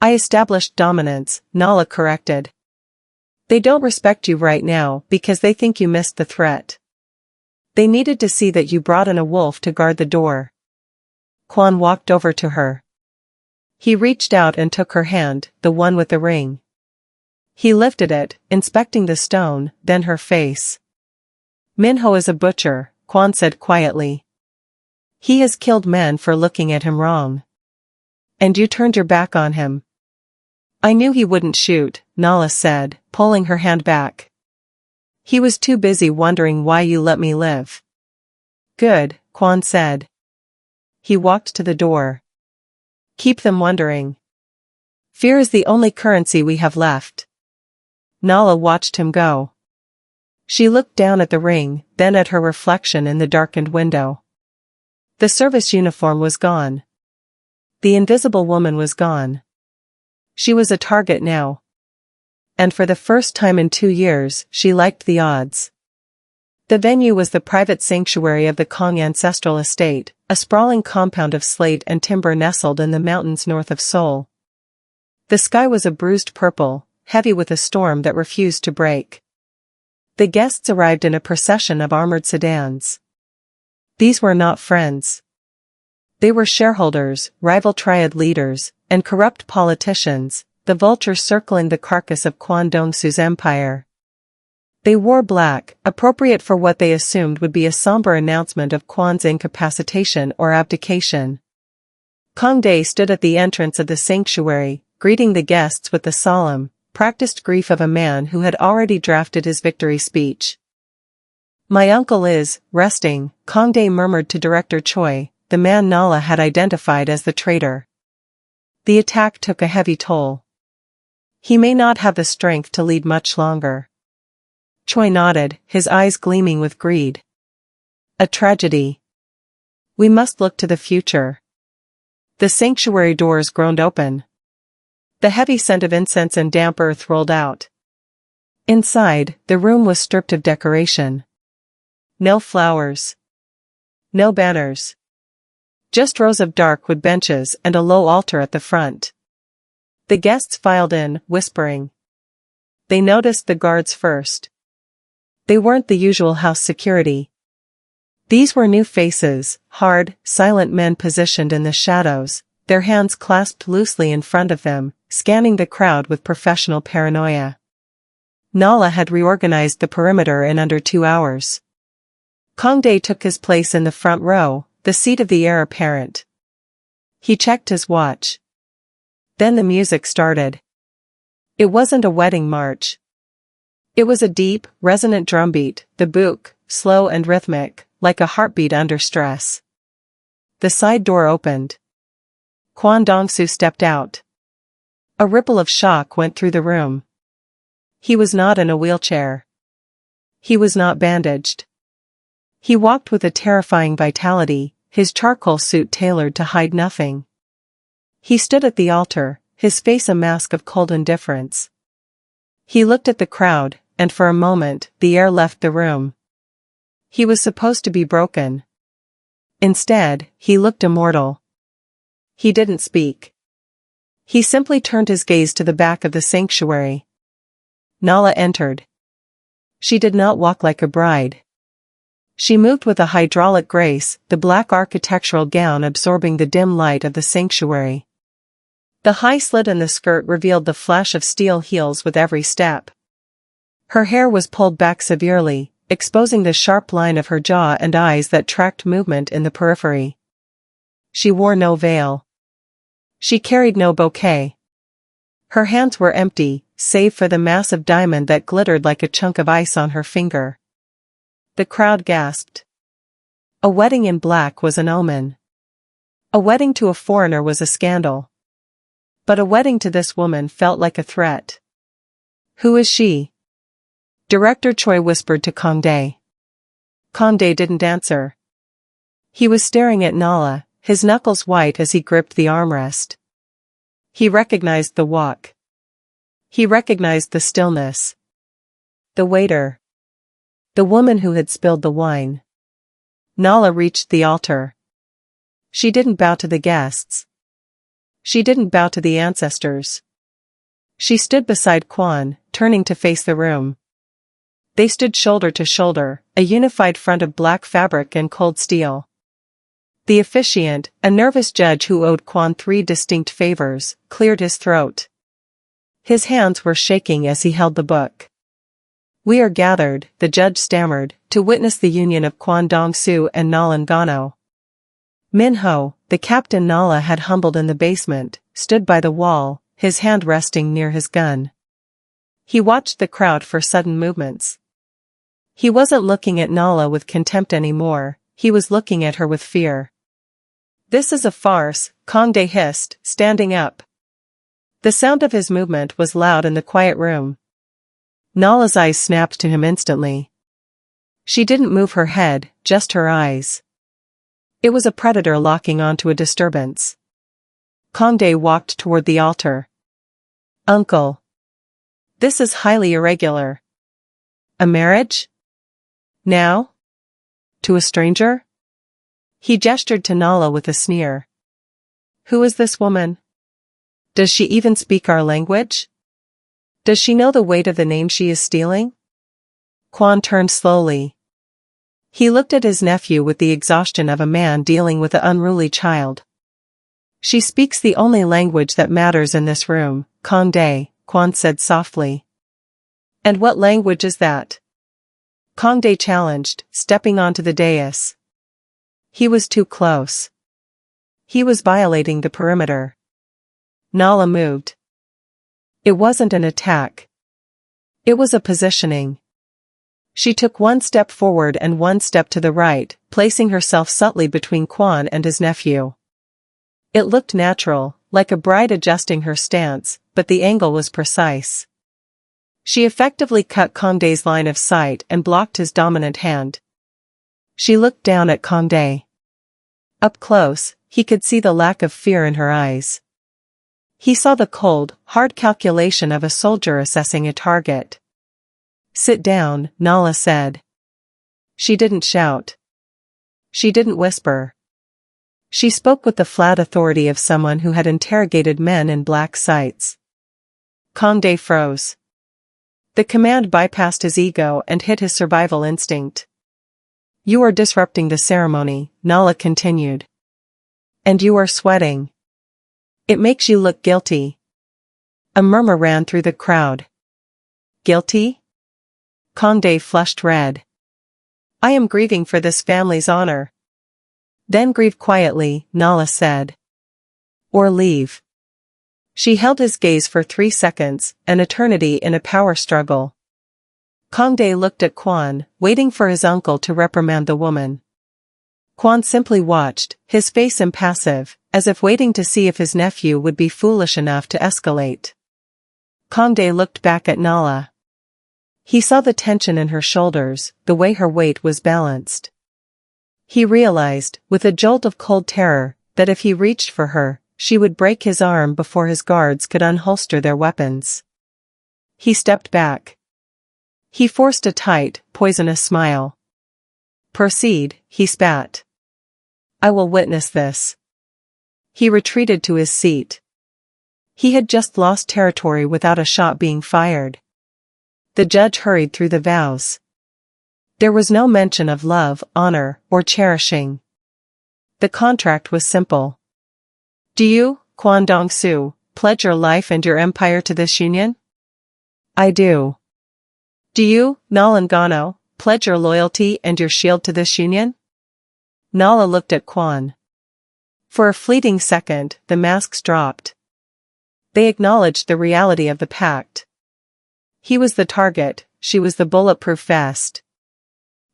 I established dominance, Nala corrected. They don't respect you right now because they think you missed the threat. They needed to see that you brought in a wolf to guard the door. Kwan walked over to her. He reached out and took her hand, the one with the ring. He lifted it, inspecting the stone, then her face. Minho is a butcher, Kwan said quietly. He has killed men for looking at him wrong. And you turned your back on him. I knew he wouldn't shoot, Nala said, pulling her hand back. He was too busy wondering why you let me live. Good, Kwan said. He walked to the door. Keep them wondering. Fear is the only currency we have left. Nala watched him go. She looked down at the ring, then at her reflection in the darkened window. The service uniform was gone. The invisible woman was gone. She was a target now. And for the first time in 2 years, she liked the odds. The venue was the private sanctuary of the Kong ancestral estate, a sprawling compound of slate and timber nestled in the mountains north of Seoul. The sky was a bruised purple, heavy with a storm that refused to break. The guests arrived in a procession of armored sedans. These were not friends. They were shareholders, rival triad leaders, and corrupt politicians, the vultures circling the carcass of Kwan DongSu's empire. They wore black, appropriate for what they assumed would be a somber announcement of Kwan's incapacitation or abdication. Kong Dae stood at the entrance of the sanctuary, greeting the guests with the solemn, practiced grief of a man who had already drafted his victory speech. My uncle is resting, Kong Dae murmured to Director Choi, the man Nala had identified as the traitor. The attack took a heavy toll. He may not have the strength to lead much longer. Choi nodded, his eyes gleaming with greed. A tragedy. We must look to the future. The sanctuary doors groaned open. The heavy scent of incense and damp earth rolled out. Inside, the room was stripped of decoration. No flowers. No banners. Just rows of dark wood benches and a low altar at the front. The guests filed in, whispering. They noticed the guards first. They weren't the usual house security. These were new faces, hard, silent men positioned in the shadows, their hands clasped loosely in front of them, scanning the crowd with professional paranoia. Nala had reorganized the perimeter in under 2 hours. Kong Dae took his place in the front row, the seat of the heir apparent. He checked his watch. Then the music started. It wasn't a wedding march. It was a deep, resonant drumbeat, the bouk, slow and rhythmic, like a heartbeat under stress. The side door opened. Kwan DongSu stepped out. A ripple of shock went through the room. He was not in a wheelchair. He was not bandaged. He walked with a terrifying vitality, his charcoal suit tailored to hide nothing. He stood at the altar, his face a mask of cold indifference. He looked at the crowd, and for a moment, the air left the room. He was supposed to be broken. Instead, he looked immortal. He didn't speak. He simply turned his gaze to the back of the sanctuary. Nala entered. She did not walk like a bride. She moved with a hydraulic grace, the black architectural gown absorbing the dim light of the sanctuary. The high slit in the skirt revealed the flash of steel heels with every step. Her hair was pulled back severely, exposing the sharp line of her jaw and eyes that tracked movement in the periphery. She wore no veil. She carried no bouquet. Her hands were empty, save for the massive diamond that glittered like a chunk of ice on her finger. The crowd gasped. A wedding in black was an omen. A wedding to a foreigner was a scandal. But a wedding to this woman felt like a threat. Who is she? Director Choi whispered to Kong Dae. Kong Dae didn't answer. He was staring at Nala, his knuckles white as he gripped the armrest. He recognized the walk. He recognized the stillness. The waiter. The woman who had spilled the wine. Nala reached the altar. She didn't bow to the guests. She didn't bow to the ancestors. She stood beside Kwan, turning to face the room. They stood shoulder to shoulder, a unified front of black fabric and cold steel. The officiant, a nervous judge who owed Kwan 3 distinct favors, cleared his throat. His hands were shaking as he held the book. "We are gathered," the judge stammered, "to witness the union of Kwan DongSu and Nala Ngono." Minho, the captain Nala had humbled in the basement, stood by the wall, his hand resting near his gun. He watched the crowd for sudden movements. He wasn't looking at Nala with contempt anymore, he was looking at her with fear. "This is a farce," Kongde hissed, standing up. The sound of his movement was loud in the quiet room. Nala's eyes snapped to him instantly. She didn't move her head, just her eyes. It was a predator locking onto a disturbance. Kongde walked toward the altar. "Uncle. This is highly irregular. A marriage? Now? To a stranger?" He gestured to Nala with a sneer. "Who is this woman? Does she even speak our language? Does she know the weight of the name she is stealing?" Kwan turned slowly. He looked at his nephew with the exhaustion of a man dealing with an unruly child. "She speaks the only language that matters in this room, Kongde," Kwan said softly. "And what language is that?" Kongde challenged, stepping onto the dais. He was too close. He was violating the perimeter. Nala moved. It wasn't an attack. It was a positioning. She took one step forward and one step to the right, placing herself subtly between Kwan and his nephew. It looked natural, like a bride adjusting her stance, but the angle was precise. She effectively cut Kongde's line of sight and blocked his dominant hand. She looked down at Kongde. Up close, he could see the lack of fear in her eyes. He saw the cold, hard calculation of a soldier assessing a target. "Sit down," Nala said. She didn't shout. She didn't whisper. She spoke with the flat authority of someone who had interrogated men in black sites. Kongde froze. The command bypassed his ego and hit his survival instinct. "You are disrupting the ceremony," Nala continued. "And you are sweating. It makes you look guilty." A murmur ran through the crowd. "Guilty?" Kongde flushed red. "I am grieving for this family's honor." "Then grieve quietly," Nala said. "Or leave." She held his gaze for 3 seconds, an eternity in a power struggle. Kongde looked at Kwan, waiting for his uncle to reprimand the woman. Kwan simply watched, his face impassive, as if waiting to see if his nephew would be foolish enough to escalate. Kongde looked back at Nala. He saw the tension in her shoulders, the way her weight was balanced. He realized, with a jolt of cold terror, that if he reached for her, she would break his arm before his guards could unholster their weapons. He stepped back. He forced a tight, poisonous smile. "Proceed," he spat. "I will witness this." He retreated to his seat. He had just lost territory without a shot being fired. The judge hurried through the vows. There was no mention of love, honor, or cherishing. The contract was simple. "Do you, Kwan DongSu, pledge your life and your empire to this union?" "I do." "Do you, Nala Ngono, pledge your loyalty and your shield to this union?" Nala looked at Kwan. For a fleeting second, the masks dropped. They acknowledged the reality of the pact. He was the target, she was the bulletproof vest.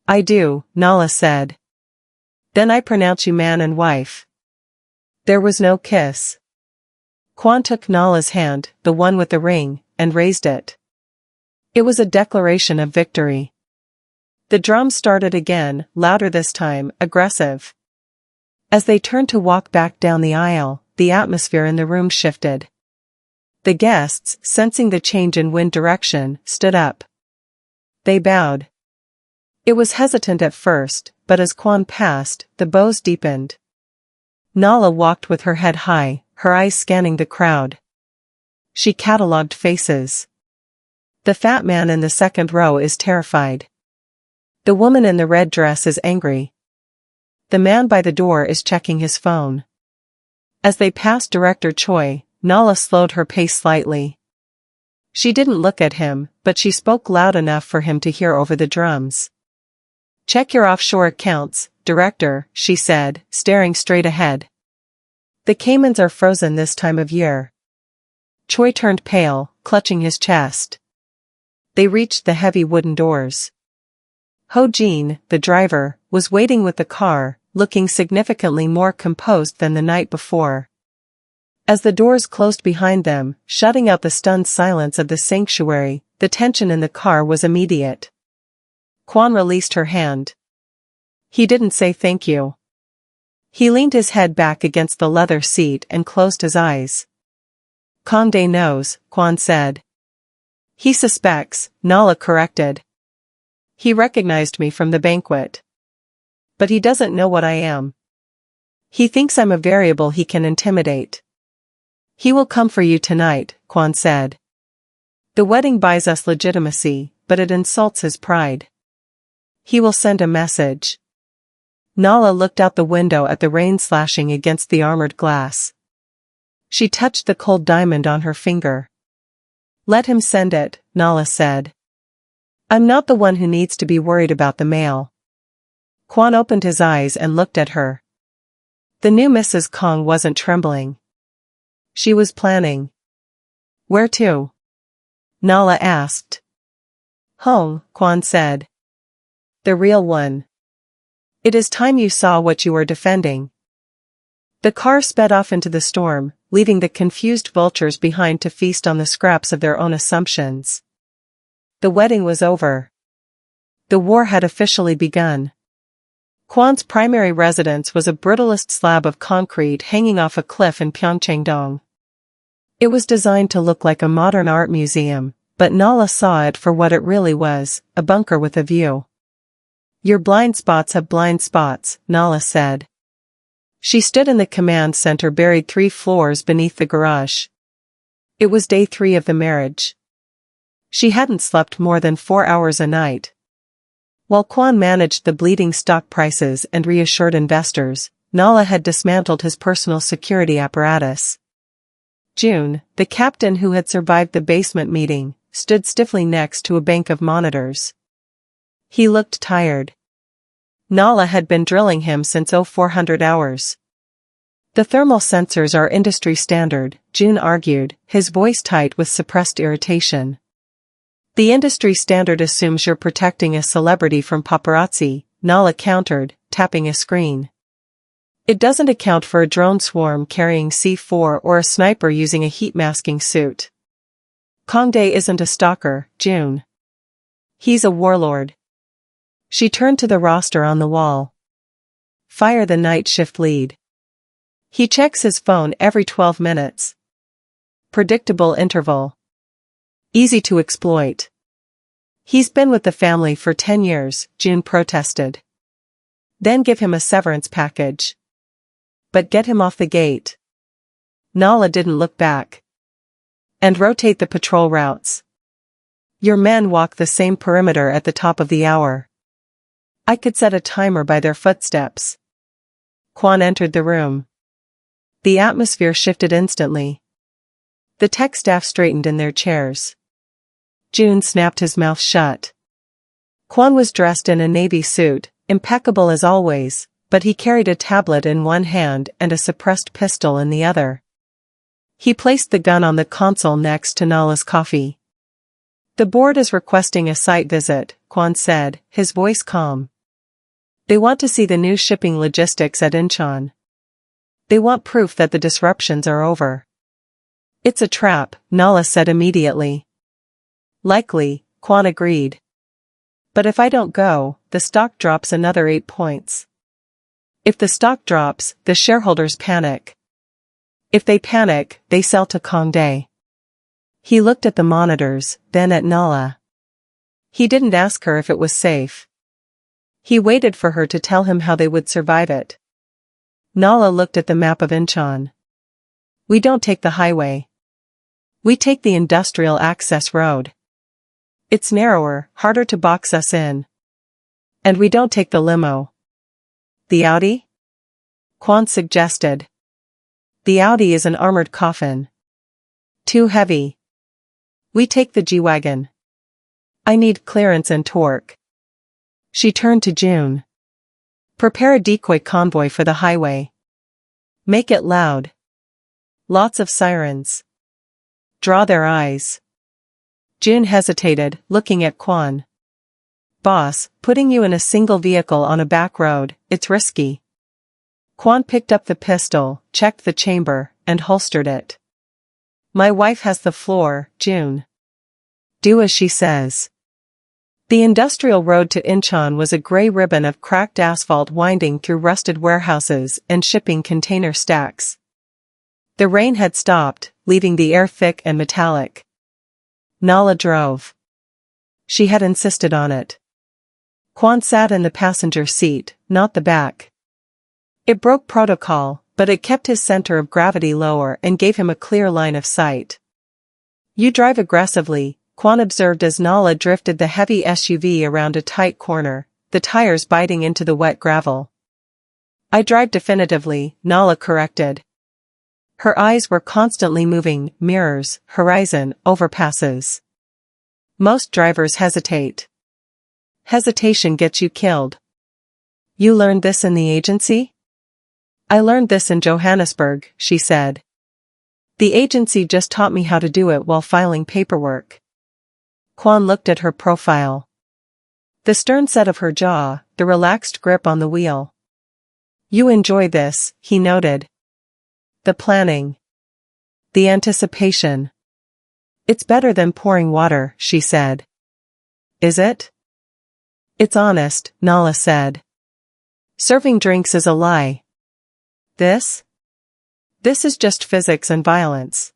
"I do," Nala said. "Then I pronounce you man and wife." There was no kiss. Kwan took Nala's hand, the one with the ring, and raised it. It was a declaration of victory. The drums started again, louder this time, aggressive. As they turned to walk back down the aisle, the atmosphere in the room shifted. The guests, sensing the change in wind direction, stood up. They bowed. It was hesitant at first, but as Kwan passed, the bows deepened. Nala walked with her head high, her eyes scanning the crowd. She catalogued faces. The fat man in the second row is terrified. The woman in the red dress is angry. The man by the door is checking his phone. As they passed Director Choi, Nala slowed her pace slightly. She didn't look at him, but she spoke loud enough for him to hear over the drums. "Check your offshore accounts, Director," she said, staring straight ahead. "The Caymans are frozen this time of year." Choi turned pale, clutching his chest. They reached the heavy wooden doors. Ho Jin, the driver, was waiting with the car, looking significantly more composed than the night before. As the doors closed behind them, shutting out the stunned silence of the sanctuary, the tension in the car was immediate. Kwan released her hand. "He didn't say thank you." He leaned his head back against the leather seat and closed his eyes. "Kongdae knows," Kwan said. "He suspects," Nala corrected. "He recognized me from the banquet. But he doesn't know what I am. He thinks I'm a variable he can intimidate." "He will come for you tonight," Kwan said. "The wedding buys us legitimacy, but it insults his pride. He will send a message." Nala looked out the window at the rain slashing against the armored glass. She touched the cold diamond on her finger. "Let him send it," Nala said. "I'm not the one who needs to be worried about the mail." Kwan opened his eyes and looked at her. The new Mrs. Kong wasn't trembling. She was planning. "Where to?" Nala asked. "Home," Kwan said. "The real one. It is time you saw what you were defending." The car sped off into the storm, leaving the confused vultures behind to feast on the scraps of their own assumptions. The wedding was over. The war had officially begun. Kwan's primary residence was a brutalist slab of concrete hanging off a cliff in Pyeongchang-dong. It was designed to look like a modern art museum, but Nala saw it for what it really was, a bunker with a view. "Your blind spots have blind spots," Nala said. She stood in the command center buried 3 floors beneath the garage. It was day 3 of the marriage. She hadn't slept more than 4 hours a night. While Kwan managed the bleeding stock prices and reassured investors, Nala had dismantled his personal security apparatus. June, the captain who had survived the basement meeting, stood stiffly next to a bank of monitors. He looked tired. Nala had been drilling him since 0400 hours. "The thermal sensors are industry standard," June argued, his voice tight with suppressed irritation. "The industry standard assumes you're protecting a celebrity from paparazzi," Nala countered, tapping a screen. "It doesn't account for a drone swarm carrying C4 or a sniper using a heat-masking suit." "Kongdae isn't a stalker, June. He's a warlord." She turned to the roster on the wall. "Fire the night shift lead. He checks his phone every 12 minutes. Predictable interval. Easy to exploit. He's been with the family for 10 years, June protested. "Then give him a severance package. But get him off the gate." Nala didn't look back. "And rotate the patrol routes. Your men walk the same perimeter at the top of the hour. I could set a timer by their footsteps." Kwan entered the room. The atmosphere shifted instantly. The tech staff straightened in their chairs. June snapped his mouth shut. Kwan was dressed in a navy suit, impeccable as always, but he carried a tablet in one hand and a suppressed pistol in the other. He placed the gun on the console next to Nala's coffee. "The board is requesting a site visit," Kwan said, his voice calm. "They want to see the new shipping logistics at Incheon. They want proof that the disruptions are over." "It's a trap," Nala said immediately. "Likely," Kwan agreed. "But if I don't go, the stock drops another 8 points. If the stock drops, the shareholders panic. If they panic, they sell to Kongdae." He looked at the monitors, then at Nala. He didn't ask her if it was safe. He waited for her to tell him how they would survive it. Nala looked at the map of Incheon. "We don't take the highway. We take the industrial access road. It's narrower, harder to box us in. And we don't take the limo. The Audi? Kwan suggested. The Audi is an armored coffin. Too heavy. We take the G-Wagon. I need clearance and torque. She turned to June. Prepare a decoy convoy for the highway. Make it loud. Lots of sirens. Draw their eyes. June hesitated, looking at Kwan. Boss, putting you in a single vehicle on a back road, it's risky. Kwan picked up the pistol, checked the chamber, and holstered it. My wife has the floor, June. Do as she says. The industrial road to Incheon was a gray ribbon of cracked asphalt winding through rusted warehouses and shipping container stacks. The rain had stopped, leaving the air thick and metallic. Nala drove. She had insisted on it. Kwan sat in the passenger seat, not the back. It broke protocol, but it kept his center of gravity lower and gave him a clear line of sight. You drive aggressively, Kwan observed as Nala drifted the heavy SUV around a tight corner, the tires biting into the wet gravel. I drive definitively, Nala corrected. Her eyes were constantly moving, mirrors, horizon, overpasses. Most drivers hesitate. Hesitation gets you killed. You learned this in the agency? I learned this in Johannesburg, she said. The agency just taught me how to do it while filing paperwork. Kwan looked at her profile. The stern set of her jaw, the relaxed grip on the wheel. You enjoy this, he noted. The planning. The anticipation. It's better than pouring water, she said. Is it? It's honest, Nala said. Serving drinks is a lie. This? This is just physics and violence.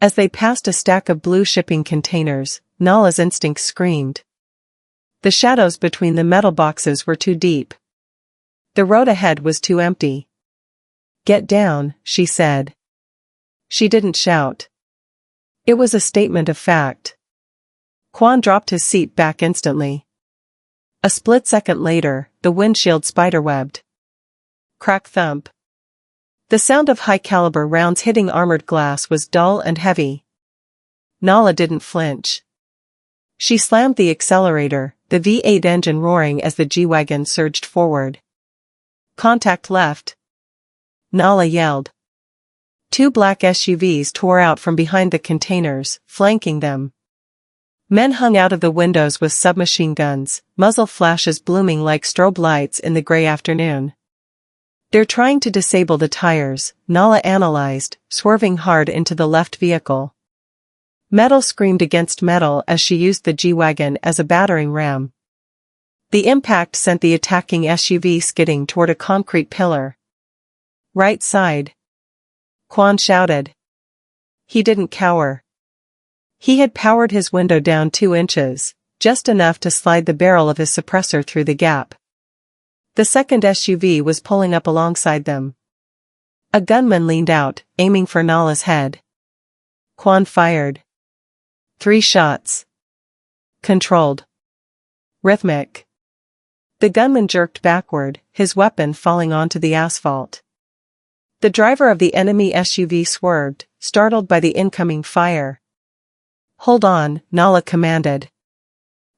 As they passed a stack of blue shipping containers, Nala's instinct screamed. The shadows between the metal boxes were too deep. The road ahead was too empty. Get down, she said. She didn't shout. It was a statement of fact. Kwan dropped his seat back instantly. A split second later, the windshield spiderwebbed. Crack thump. The sound of high-caliber rounds hitting armored glass was dull and heavy. Nala didn't flinch. She slammed the accelerator, the V8 engine roaring as the G-Wagon surged forward. Contact left. Nala yelled. Two black SUVs tore out from behind the containers, flanking them. Men hung out of the windows with submachine guns, muzzle flashes blooming like strobe lights in the gray afternoon. They're trying to disable the tires, Nala analyzed, swerving hard into the left vehicle. Metal screamed against metal as she used the G-Wagon as a battering ram. The impact sent the attacking SUV skidding toward a concrete pillar. Right side. Kwan shouted. He didn't cower. He had powered his window down 2 inches, just enough to slide the barrel of his suppressor through the gap. The second SUV was pulling up alongside them. A gunman leaned out, aiming for Nala's head. Kwan fired. 3 shots. Controlled. Rhythmic. The gunman jerked backward, his weapon falling onto the asphalt. The driver of the enemy SUV swerved, startled by the incoming fire. Hold on, Nala commanded.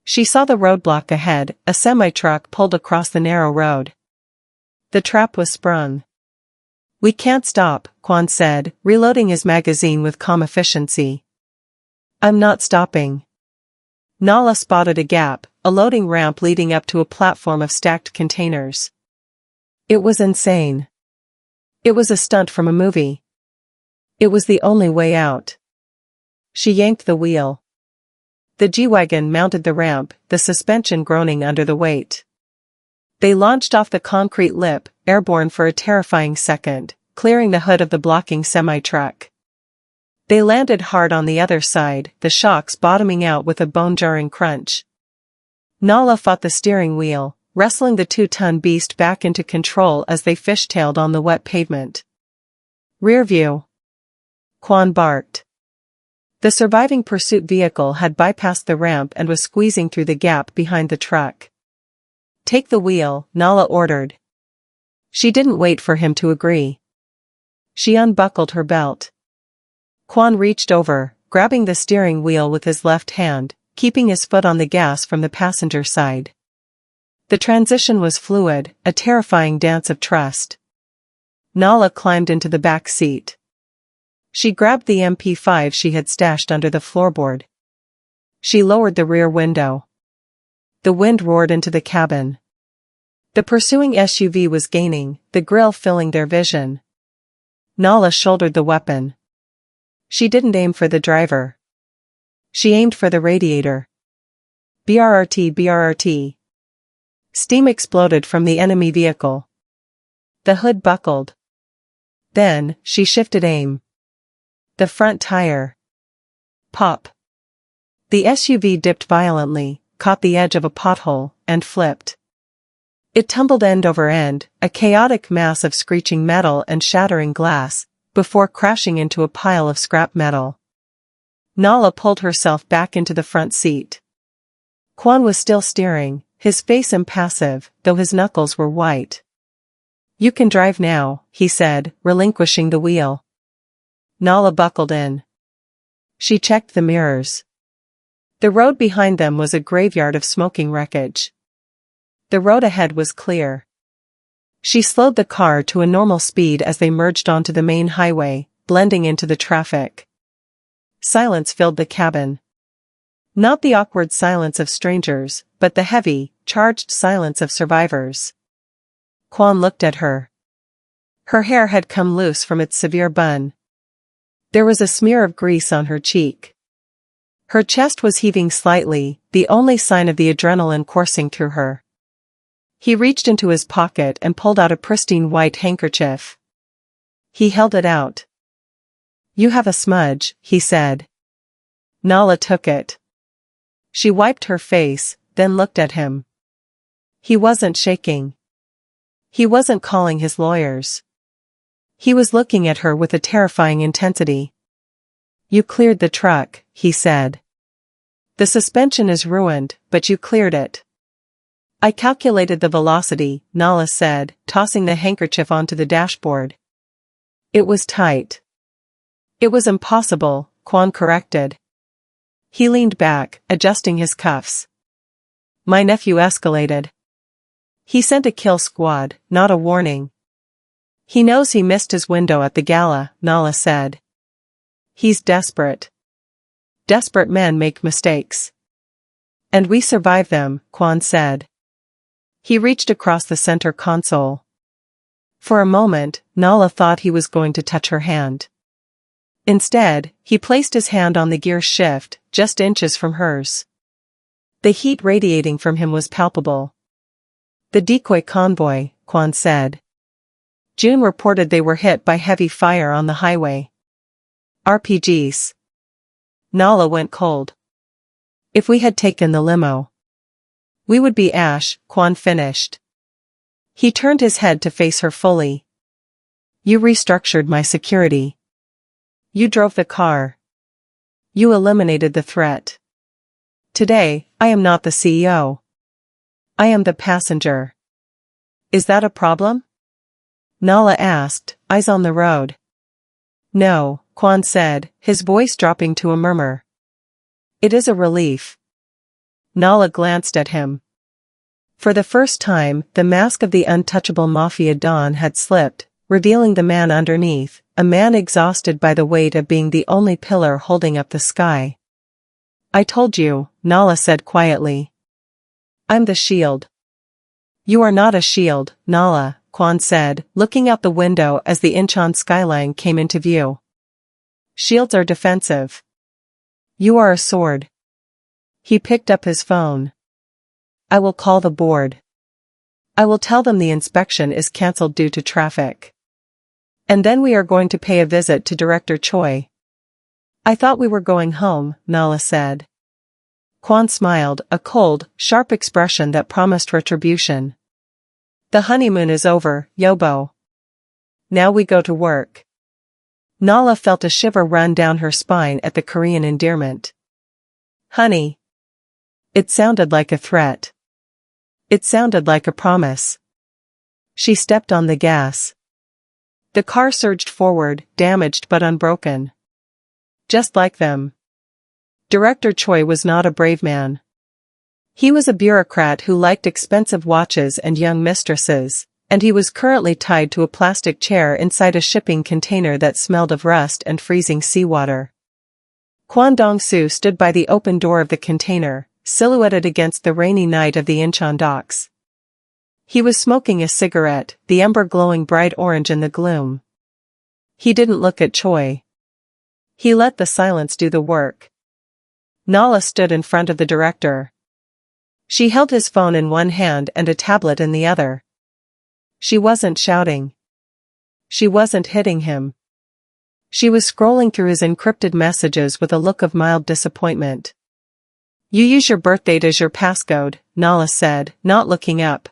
She saw the roadblock ahead, a semi-truck pulled across the narrow road. The trap was sprung. We can't stop, Kwan said, reloading his magazine with calm efficiency. I'm not stopping. Nala spotted a gap, a loading ramp leading up to a platform of stacked containers. It was insane. It was a stunt from a movie. It was the only way out. She yanked the wheel. The G-Wagon mounted the ramp, the suspension groaning under the weight. They launched off the concrete lip, airborne for a terrifying second, clearing the hood of the blocking semi-truck. They landed hard on the other side, the shocks bottoming out with a bone-jarring crunch. Nala fought the steering wheel, wrestling the 2-ton beast back into control as they fishtailed on the wet pavement. Rear view. Kwan barked. The surviving pursuit vehicle had bypassed the ramp and was squeezing through the gap behind the truck. "Take the wheel," Nala ordered. She didn't wait for him to agree. She unbuckled her belt. Kwan reached over, grabbing the steering wheel with his left hand, keeping his foot on the gas from the passenger side. The transition was fluid, a terrifying dance of trust. Nala climbed into the back seat. She grabbed the MP5 she had stashed under the floorboard. She lowered the rear window. The wind roared into the cabin. The pursuing SUV was gaining, the grille filling their vision. Nala shouldered the weapon. She didn't aim for the driver. She aimed for the radiator. BRRT, BRRT. Steam exploded from the enemy vehicle. The hood buckled. Then, she shifted aim. The front tire. Pop. The SUV dipped violently, caught the edge of a pothole, and flipped. It tumbled end over end, a chaotic mass of screeching metal and shattering glass, before crashing into a pile of scrap metal. Nala pulled herself back into the front seat. Kwan was still steering, his face impassive, though his knuckles were white. "You can drive now," he said, relinquishing the wheel. Nala buckled in. She checked the mirrors. The road behind them was a graveyard of smoking wreckage. The road ahead was clear. She slowed the car to a normal speed as they merged onto the main highway, blending into the traffic. Silence filled the cabin. Not the awkward silence of strangers, but the heavy, charged silence of survivors. Kwan looked at her. Her hair had come loose from its severe bun. There was a smear of grease on her cheek. Her chest was heaving slightly, the only sign of the adrenaline coursing through her. He reached into his pocket and pulled out a pristine white handkerchief. He held it out. "You have a smudge," he said. Nala took it. She wiped her face, then looked at him. He wasn't shaking. He wasn't calling his lawyers. He was looking at her with a terrifying intensity. "You cleared the truck," he said. "The suspension is ruined, but you cleared it." "I calculated the velocity," Nala said, tossing the handkerchief onto the dashboard. "It was tight." "It was impossible," Kwan corrected. He leaned back, adjusting his cuffs. "My nephew escalated. He sent a kill squad, not a warning." "He knows he missed his window at the gala," Nala said. "He's desperate. Desperate men make mistakes. And we survive them," Kwan said. He reached across the center console. For a moment, Nala thought he was going to touch her hand. Instead, he placed his hand on the gear shift, just inches from hers. The heat radiating from him was palpable. "The decoy convoy," Kwan said. June reported they were hit by heavy fire on the highway. RPGs. Nala went cold. "If we had taken the limo, we would be ash," Kwan finished. He turned his head to face her fully. "You restructured my security. You drove the car. You eliminated the threat. Today, I am not the CEO. I am the passenger. Is that a problem?" Nala asked, eyes on the road. "No," Kwan said, his voice dropping to a murmur. "It is a relief." Nala glanced at him. For the first time, the mask of the untouchable Mafia Don had slipped, revealing the man underneath, a man exhausted by the weight of being the only pillar holding up the sky. "I told you," Nala said quietly. "I'm the shield." "You are not a shield, Nala," Kwan said, looking out the window as the Incheon skyline came into view. "Shields are defensive. You are a sword." He picked up his phone. "I will call the board. I will tell them the inspection is cancelled due to traffic. And then we are going to pay a visit to Director Choi." "I thought we were going home," Nala said. Kwan smiled, a cold, sharp expression that promised retribution. "The honeymoon is over, Yobo. Now we go to work." Nala felt a shiver run down her spine at the Korean endearment. Honey. It sounded like a threat. It sounded like a promise. She stepped on the gas. The car surged forward, damaged but unbroken. Just like them. Director Choi was not a brave man. He was a bureaucrat who liked expensive watches and young mistresses, and he was currently tied to a plastic chair inside a shipping container that smelled of rust and freezing seawater. Kwan DongSu stood by the open door of the container, silhouetted against the rainy night of the Incheon docks. He was smoking a cigarette, the ember glowing bright orange in the gloom. He didn't look at Choi. He let the silence do the work. Nala stood in front of the director. She held his phone in one hand and a tablet in the other. She wasn't shouting. She wasn't hitting him. She was scrolling through his encrypted messages with a look of mild disappointment. You use your birthdate as your passcode, Nala said, not looking up.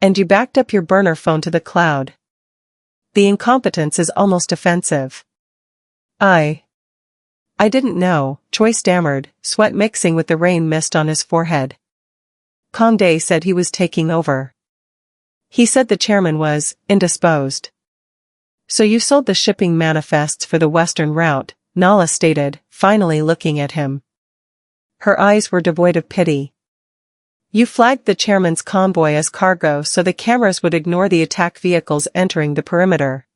And you backed up your burner phone to the cloud. The incompetence is almost offensive. I didn't know, Choi stammered, sweat mixing with the rain mist on his forehead. Condé said he was taking over. He said the chairman was indisposed. So you sold the shipping manifests for the western route, Nala stated, finally looking at him. Her eyes were devoid of pity. You flagged the chairman's convoy as cargo so the cameras would ignore the attack vehicles entering the perimeter.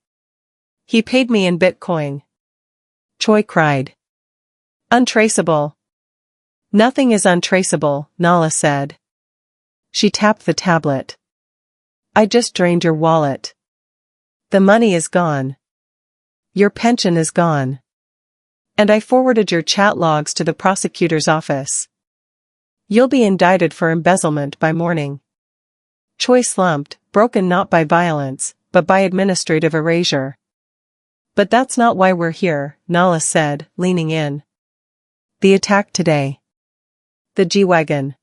He paid me in Bitcoin. Choi cried. Untraceable. Nothing is untraceable, Nala said. She tapped the tablet. I just drained your wallet. The money is gone. Your pension is gone. And I forwarded your chat logs to the prosecutor's office. You'll be indicted for embezzlement by morning. Choi slumped, broken not by violence, but by administrative erasure. But that's not why we're here, Nala said, leaning in. The attack today. The G-Wagon.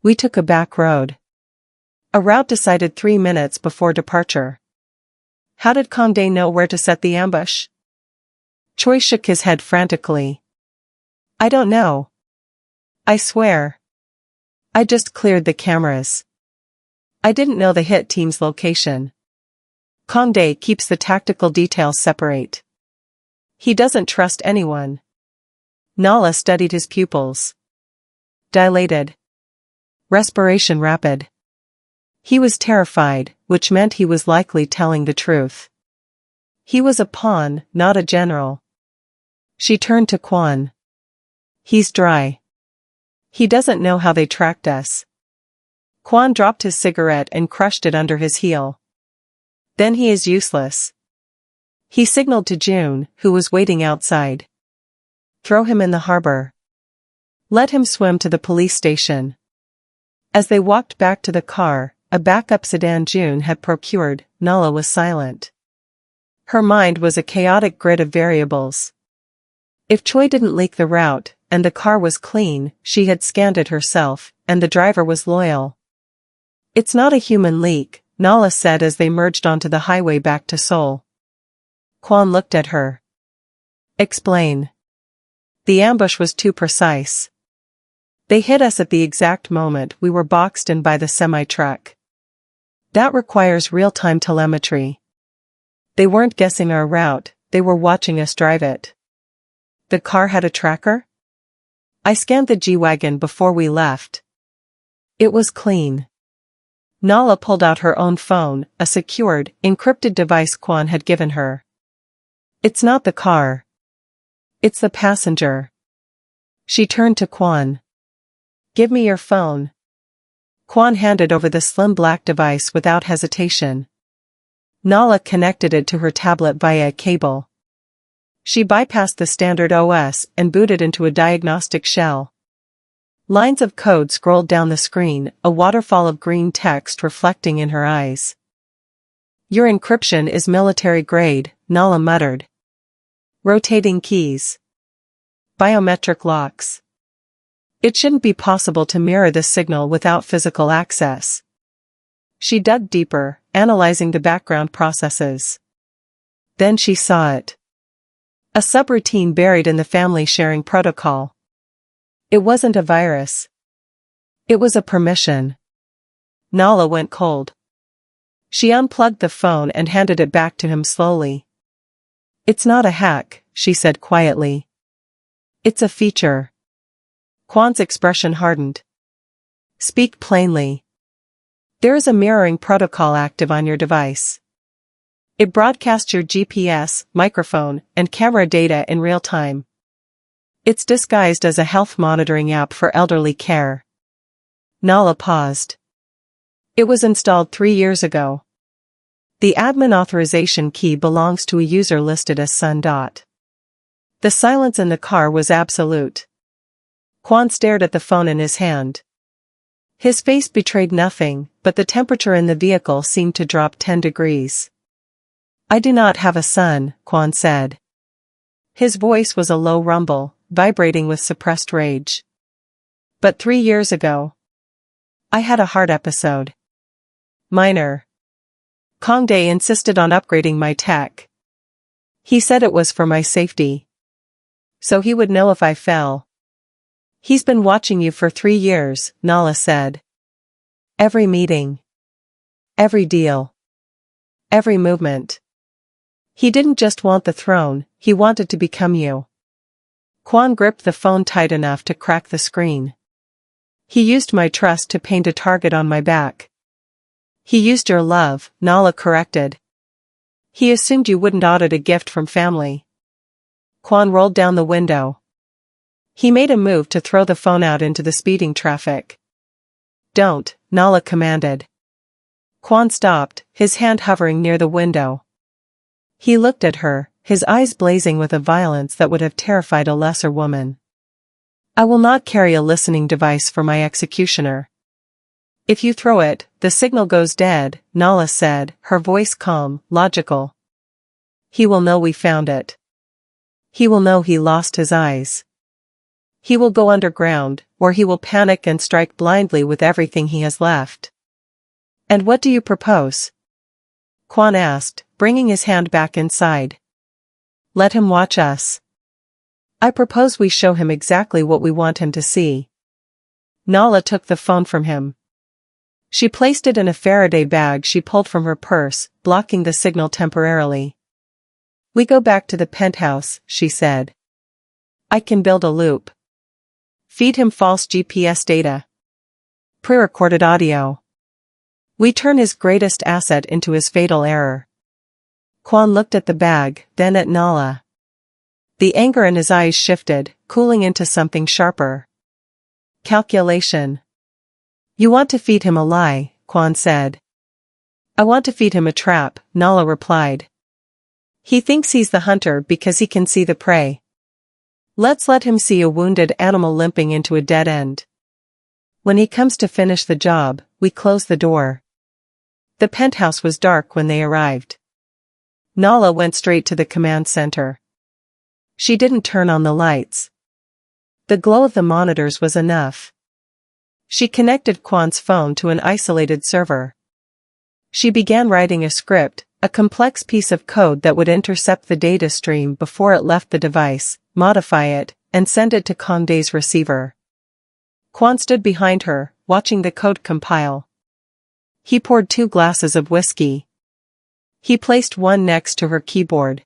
We took a back road. A route decided 3 minutes before departure. How did Condé know where to set the ambush? Choi shook his head frantically. I don't know. I swear. I just cleared the cameras. I didn't know the hit team's location. Condé keeps the tactical details separate. He doesn't trust anyone. Nala studied his pupils. Dilated. Respiration rapid. He was terrified, which meant he was likely telling the truth. He was a pawn, not a general. She turned to Kwan. He's dry. He doesn't know how they tracked us. Kwan dropped his cigarette and crushed it under his heel. Then he is useless. He signaled to June, who was waiting outside. Throw him in the harbor. Let him swim to the police station. As they walked back to the car, a backup sedan June had procured, Nala was silent. Her mind was a chaotic grid of variables. If Choi didn't leak the route, and the car was clean, she had scanned it herself, and the driver was loyal. It's not a human leak, Nala said as they merged onto the highway back to Seoul. Kwan looked at her. Explain. The ambush was too precise. They hit us at the exact moment we were boxed in by the semi-truck. That requires real-time telemetry. They weren't guessing our route, they were watching us drive it. The car had a tracker? I scanned the G-Wagon before we left. It was clean. Nala pulled out her own phone, a secured, encrypted device Kwan had given her. It's not the car. It's the passenger. She turned to Kwan. Give me your phone. Kwan handed over the slim black device without hesitation. Nala connected it to her tablet via a cable. She bypassed the standard OS and booted into a diagnostic shell. Lines of code scrolled down the screen, a waterfall of green text reflecting in her eyes. Your encryption is military grade, Nala muttered. Rotating keys. Biometric locks. It shouldn't be possible to mirror this signal without physical access. She dug deeper, analyzing the background processes. Then she saw it. A subroutine buried in the family sharing protocol. It wasn't a virus. It was a permission. Nala went cold. She unplugged the phone and handed it back to him slowly. It's not a hack, she said quietly. It's a feature. Kwan's expression hardened. Speak plainly. There is a mirroring protocol active on your device. It broadcasts your GPS, microphone, and camera data in real time. It's disguised as a health monitoring app for elderly care. Nala paused. It was installed 3 years ago. The admin authorization key belongs to a user listed as Sun. The silence in the car was absolute. Kwan stared at the phone in his hand. His face betrayed nothing, but the temperature in the vehicle seemed to drop 10 degrees. I do not have a son, Kwan said. His voice was a low rumble, vibrating with suppressed rage. But 3 years ago, I had a heart episode. Minor. Kongdae insisted on upgrading my tech. He said it was for my safety. So he would know if I fell. He's been watching you for 3 years, Nala said. Every meeting. Every deal. Every movement. He didn't just want the throne, he wanted to become you. Kwan gripped the phone tight enough to crack the screen. He used my trust to paint a target on my back. He used your love, Nala corrected. He assumed you wouldn't audit a gift from family. Kwan rolled down the window. He made a move to throw the phone out into the speeding traffic. Don't, Nala commanded. Kwan stopped, his hand hovering near the window. He looked at her, his eyes blazing with a violence that would have terrified a lesser woman. I will not carry a listening device for my executioner. If you throw it, the signal goes dead, Nala said, her voice calm, logical. He will know we found it. He will know he lost his eyes. He will go underground, where he will panic and strike blindly with everything he has left. And what do you propose? Kwan asked, bringing his hand back inside. Let him watch us. I propose we show him exactly what we want him to see. Nala took the phone from him. She placed it in a Faraday bag she pulled from her purse, blocking the signal temporarily. We go back to the penthouse, she said. I can build a loop. Feed him false GPS data. Pre-recorded audio. We turn his greatest asset into his fatal error. Kwan looked at the bag, then at Nala. The anger in his eyes shifted, cooling into something sharper. Calculation. You want to feed him a lie, Kwan said. I want to feed him a trap, Nala replied. He thinks he's the hunter because he can see the prey. Let's let him see a wounded animal limping into a dead end. When he comes to finish the job, we close the door. The penthouse was dark when they arrived. Nala went straight to the command center. She didn't turn on the lights. The glow of the monitors was enough. She connected Kwan's phone to an isolated server. She began writing a script, a complex piece of code that would intercept the data stream before it left the device, modify it, and send it to Kongdae's receiver. Kwan stood behind her, watching the code compile. He poured 2 glasses of whiskey. He placed one next to her keyboard.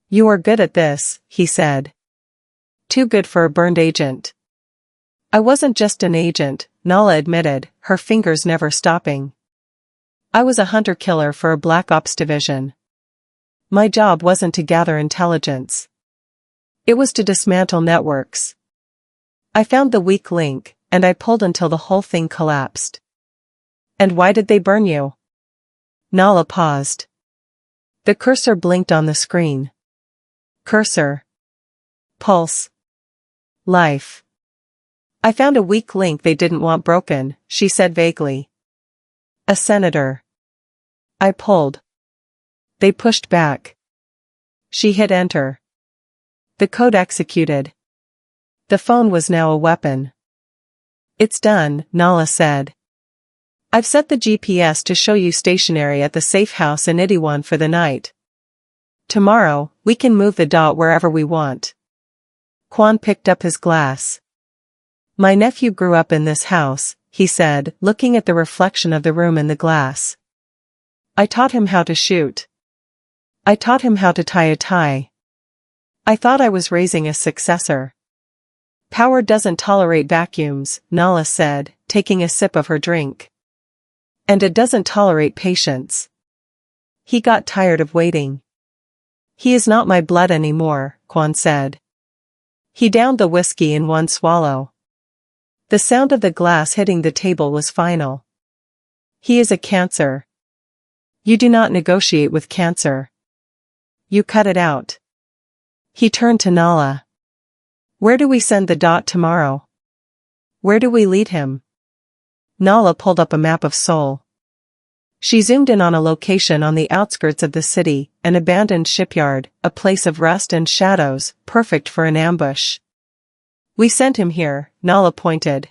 You are good at this, he said. Too good for a burned agent. I wasn't just an agent, Nala admitted, her fingers never stopping. I was a hunter-killer for a Black Ops division. My job wasn't to gather intelligence. It was to dismantle networks. I found the weak link, and I pulled until the whole thing collapsed. And why did they burn you? Nala paused. The cursor blinked on the screen. Cursor. Pulse. Life. I found a weak link they didn't want broken, she said vaguely. A senator. I pulled. They pushed back. She hit enter. The code executed. The phone was now a weapon. It's done, Nala said. I've set the GPS to show you stationary at the safe house in Itaewon for the night. Tomorrow, we can move the dot wherever we want. Kwan picked up his glass. My nephew grew up in this house, he said, looking at the reflection of the room in the glass. I taught him how to shoot. I taught him how to tie a tie. I thought I was raising a successor. Power doesn't tolerate vacuums, Nala said, taking a sip of her drink. And it doesn't tolerate patience. He got tired of waiting. He is not my blood anymore, Kwan said. He downed the whiskey in one swallow. The sound of the glass hitting the table was final. He is a cancer. You do not negotiate with cancer. You cut it out. He turned to Nala. Where do we send the dot tomorrow? Where do we lead him? Nala pulled up a map of Seoul. She zoomed in on a location on the outskirts of the city, an abandoned shipyard, a place of rust and shadows, perfect for an ambush. We sent him here, Nala pointed.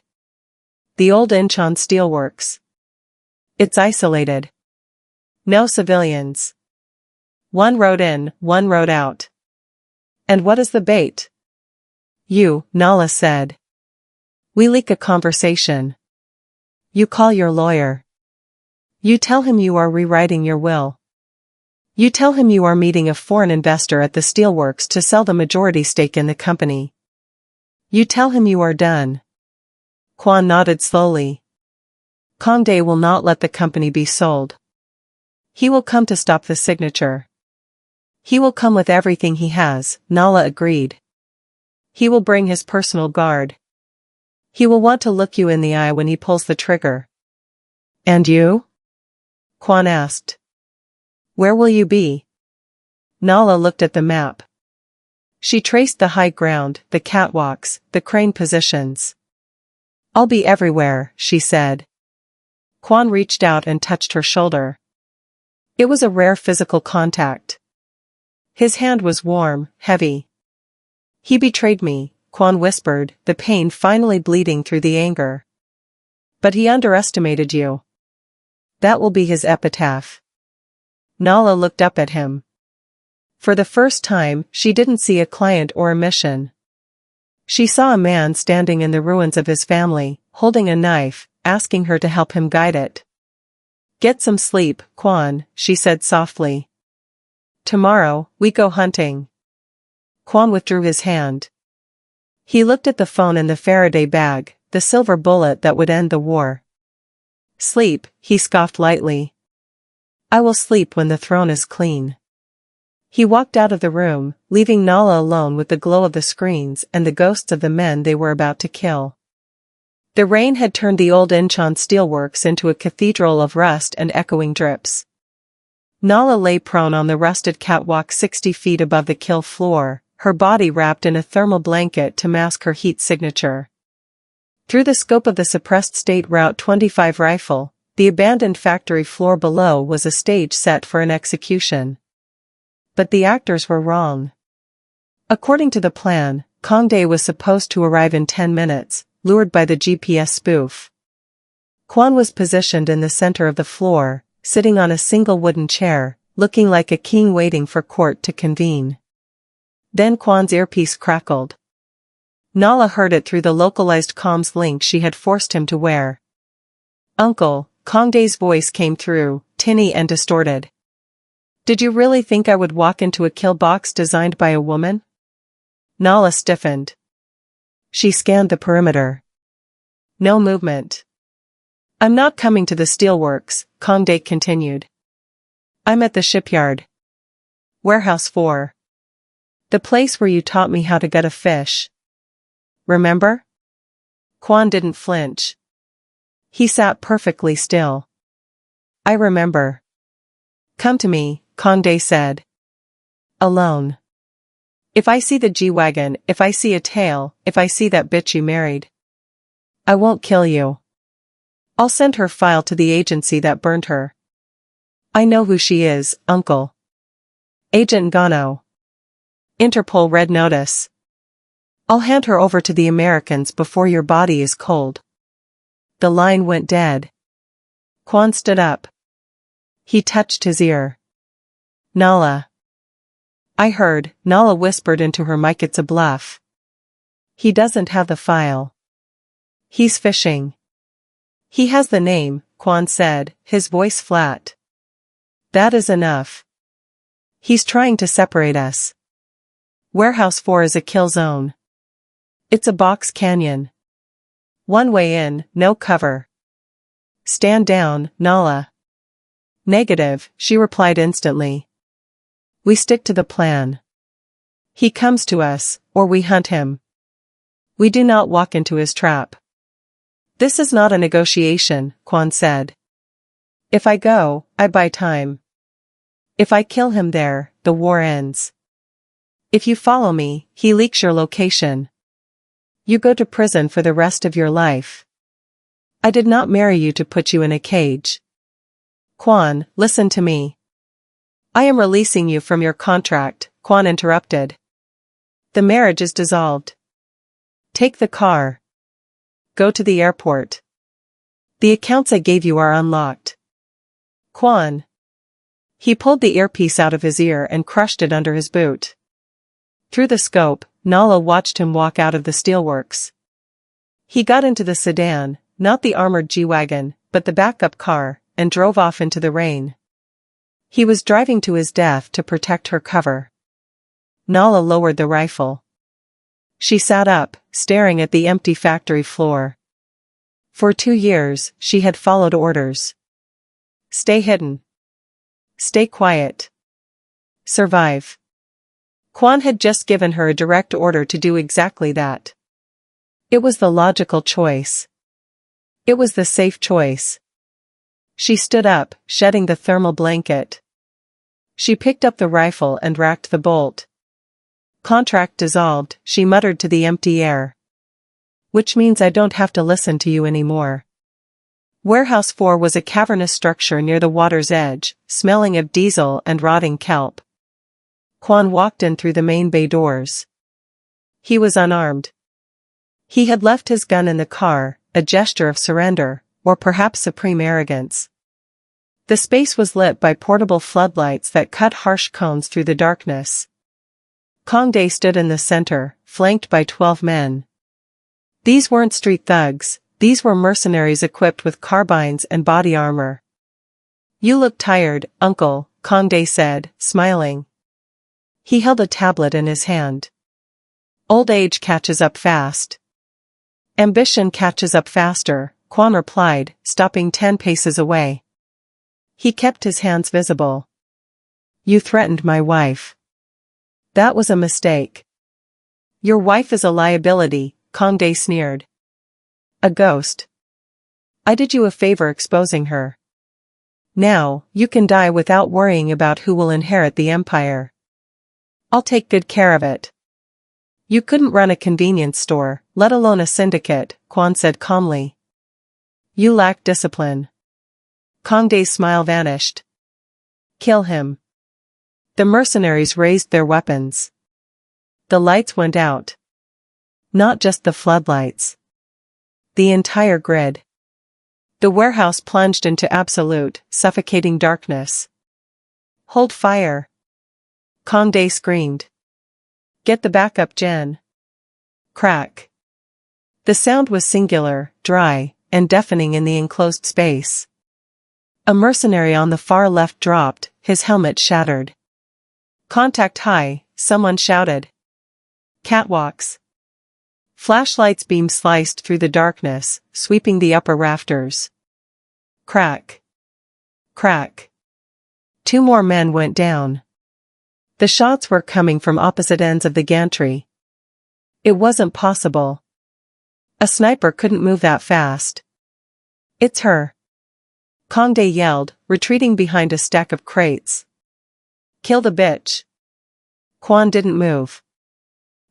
The old Incheon steelworks. It's isolated. No civilians. One road in, one road out. And what is the bait? You, Nala said. We leak a conversation. You call your lawyer. You tell him you are rewriting your will. You tell him you are meeting a foreign investor at the steelworks to sell the majority stake in the company. You tell him you are done. Kwan nodded slowly. Kongdae will not let the company be sold. He will come to stop the signature. He will come with everything he has, Nala agreed. He will bring his personal guard. He will want to look you in the eye when he pulls the trigger. And you? Kwan asked. Where will you be? Nala looked at the map. She traced the high ground, the catwalks, the crane positions. I'll be everywhere, she said. Kwan reached out and touched her shoulder. It was a rare physical contact. His hand was warm, heavy. He betrayed me, Kwan whispered, the pain finally bleeding through the anger. But he underestimated you. That will be his epitaph. Nala looked up at him. For the first time, she didn't see a client or a mission. She saw a man standing in the ruins of his family, holding a knife, asking her to help him guide it. Get some sleep, Kwan, she said softly. Tomorrow, we go hunting. Kwan withdrew his hand. He looked at the phone in the Faraday bag, the silver bullet that would end the war. Sleep, he scoffed lightly. I will sleep when the throne is clean. He walked out of the room, leaving Nala alone with the glow of the screens and the ghosts of the men they were about to kill. The rain had turned the old Incheon steelworks into a cathedral of rust and echoing drips. Nala lay prone on the rusted catwalk 60 feet above the kill floor, her body wrapped in a thermal blanket to mask her heat signature. Through the scope of the suppressed State Route 25 rifle, the abandoned factory floor below was a stage set for an execution. But the actors were wrong. According to the plan, Kongdae was supposed to arrive in 10 minutes, lured by the GPS spoof. Kwan was positioned in the center of the floor, sitting on a single wooden chair, looking like a king waiting for court to convene. Then Kwan's earpiece crackled. Nala heard it through the localized comms link she had forced him to wear. Uncle, Kongdae's voice came through, tinny and distorted. Did you really think I would walk into a kill box designed by a woman? Nala stiffened. She scanned the perimeter. No movement. I'm not coming to the steelworks, Kongdae continued. I'm at the shipyard. Warehouse 4. The place where you taught me how to gut a fish. Remember? Kwan didn't flinch. He sat perfectly still. I remember. Come to me, Kongdae said. Alone. If I see the G-Wagon, if I see a tail, if I see that bitch you married. I won't kill you. I'll send her file to the agency that burned her. I know who she is, Uncle. Agent Ngono. Interpol Red Notice. I'll hand her over to the Americans before your body is cold. The line went dead. Kwan stood up. He touched his ear. Nala. I heard, Nala whispered into her mic. It's a bluff. He doesn't have the file. He's fishing. He has the name, Kwan said, his voice flat. That is enough. He's trying to separate us. Warehouse 4 is a kill zone. It's a box canyon. One way in, no cover. Stand down, Nala. Negative, she replied instantly. We stick to the plan. He comes to us, or we hunt him. We do not walk into his trap. This is not a negotiation, Kwan said. If I go, I buy time. If I kill him there, the war ends. If you follow me, he leaks your location. You go to prison for the rest of your life. I did not marry you to put you in a cage. Kwan, listen to me. I am releasing you from your contract, Kwan interrupted. The marriage is dissolved. Take the car. Go to the airport. The accounts I gave you are unlocked. Kwan. He pulled the earpiece out of his ear and crushed it under his boot. Through the scope, Nala watched him walk out of the steelworks. He got into the sedan, not the armored G-Wagon, but the backup car, and drove off into the rain. He was driving to his death to protect her cover. Nala lowered the rifle. She sat up, staring at the empty factory floor. For 2 years, she had followed orders. Stay hidden. Stay quiet. Survive. Kwan had just given her a direct order to do exactly that. It was the logical choice. It was the safe choice. She stood up, shedding the thermal blanket. She picked up the rifle and racked the bolt. Contract dissolved, she muttered to the empty air. Which means I don't have to listen to you anymore. Warehouse 4 was a cavernous structure near the water's edge, smelling of diesel and rotting kelp. Kwan walked in through the main bay doors. He was unarmed. He had left his gun in the car, a gesture of surrender, or perhaps supreme arrogance. The space was lit by portable floodlights that cut harsh cones through the darkness. Kongdae stood in the center, flanked by 12 men. These weren't street thugs, these were mercenaries equipped with carbines and body armor. You look tired, uncle, Kongdae said, smiling. He held a tablet in his hand. Old age catches up fast. Ambition catches up faster, Kwan replied, stopping 10 paces away. He kept his hands visible. You threatened my wife. That was a mistake. Your wife is a liability, Kongdae sneered. A ghost. I did you a favor exposing her. Now, you can die without worrying about who will inherit the empire. I'll take good care of it. You couldn't run a convenience store, let alone a syndicate, Kwan said calmly. You lack discipline. Kongdae's smile vanished. Kill him. The mercenaries raised their weapons. The lights went out. Not just the floodlights. The entire grid. The warehouse plunged into absolute, suffocating darkness. Hold fire. Kongdae screamed. Get the backup gen. Crack. The sound was singular, dry, and deafening in the enclosed space. A mercenary on the far left dropped, his helmet shattered. Contact high, someone shouted. Catwalks. Flashlights beam sliced through the darkness, sweeping the upper rafters. Crack. Crack. 2 more men went down. The shots were coming from opposite ends of the gantry. It wasn't possible. A sniper couldn't move that fast. It's her. Kongdae yelled, retreating behind a stack of crates. Kill the bitch. Kwan didn't move.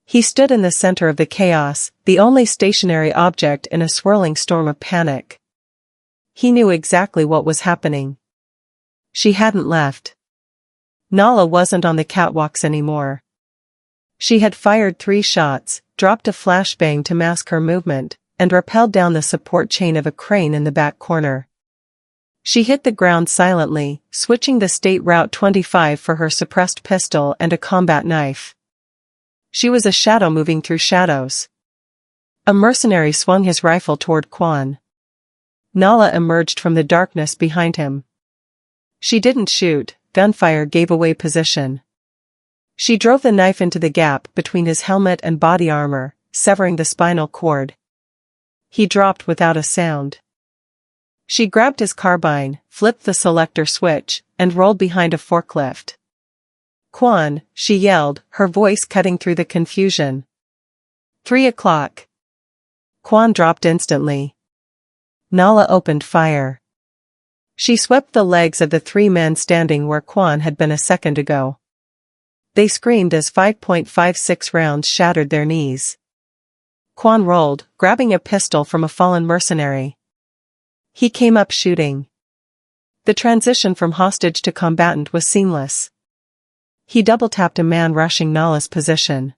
He stood in the center of the chaos, the only stationary object in a swirling storm of panic. He knew exactly what was happening. She hadn't left. Nala wasn't on the catwalks anymore. She had fired 3 shots, dropped a flashbang to mask her movement, and rappelled down the support chain of a crane in the back corner. She hit the ground silently, switching the State Route 25 for her suppressed pistol and a combat knife. She was a shadow moving through shadows. A mercenary swung his rifle toward Kwan. Nala emerged from the darkness behind him. She didn't shoot, gunfire gave away position. She drove the knife into the gap between his helmet and body armor, severing the spinal cord. He dropped without a sound. She grabbed his carbine, flipped the selector switch, and rolled behind a forklift. "Kwan," she yelled, her voice cutting through the confusion. 3 o'clock. Kwan dropped instantly. Nala opened fire. She swept the legs of the 3 men standing where Kwan had been a second ago. They screamed as 5.56 rounds shattered their knees. Kwan rolled, grabbing a pistol from a fallen mercenary. He came up shooting. The transition from hostage to combatant was seamless. He double-tapped a man rushing Nala's position.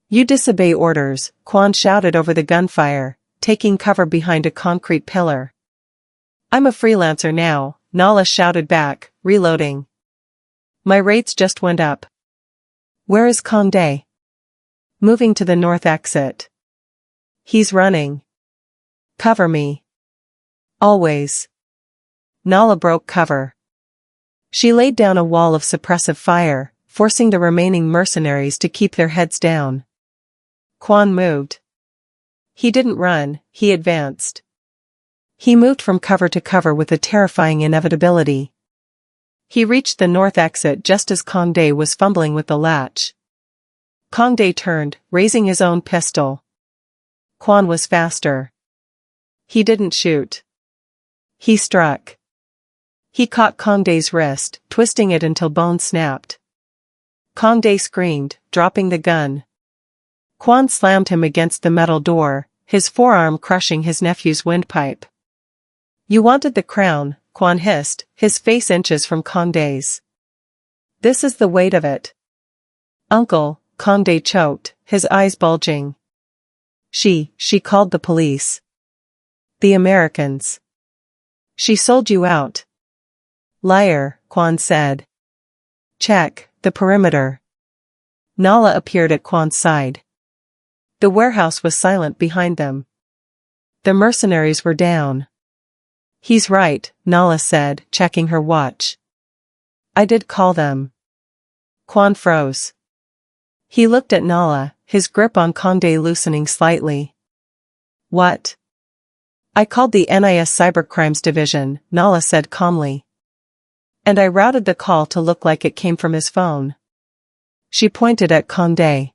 "You disobey orders," Kwan shouted over the gunfire, taking cover behind a concrete pillar. "I'm a freelancer now," Nala shouted back, reloading. "My rates just went up." "Where is Kongdae?" "Moving to the north exit." "He's running." "Cover me." "Always." Nala broke cover. She laid down a wall of suppressive fire, forcing the remaining mercenaries to keep their heads down. Kwan moved. He didn't run, he advanced. He moved from cover to cover with a terrifying inevitability. He reached the north exit just as Kongdae was fumbling with the latch. Kongdae turned, raising his own pistol. Kwan was faster. He didn't shoot. He struck. He caught Kongdae's wrist, twisting it until bone snapped. Kongdae screamed, dropping the gun. Kwan slammed him against the metal door, his forearm crushing his nephew's windpipe. "You wanted the crown," Kwan hissed, his face inches from Kongdae's. "This is the weight of it." "Uncle," Kongdae choked, his eyes bulging. She called the police. "The Americans. She sold you out." "Liar," Kwan said. "Check the perimeter." Nala appeared at Kwan's side. The warehouse was silent behind them. The mercenaries were down. "He's right," Nala said, checking her watch. "I did call them." Kwan froze. He looked at Nala, his grip on Kongdae loosening slightly. "What?" "I called the NIS Cybercrimes Division," Nala said calmly. "And I routed the call to look like it came from his phone." She pointed at Kongdae.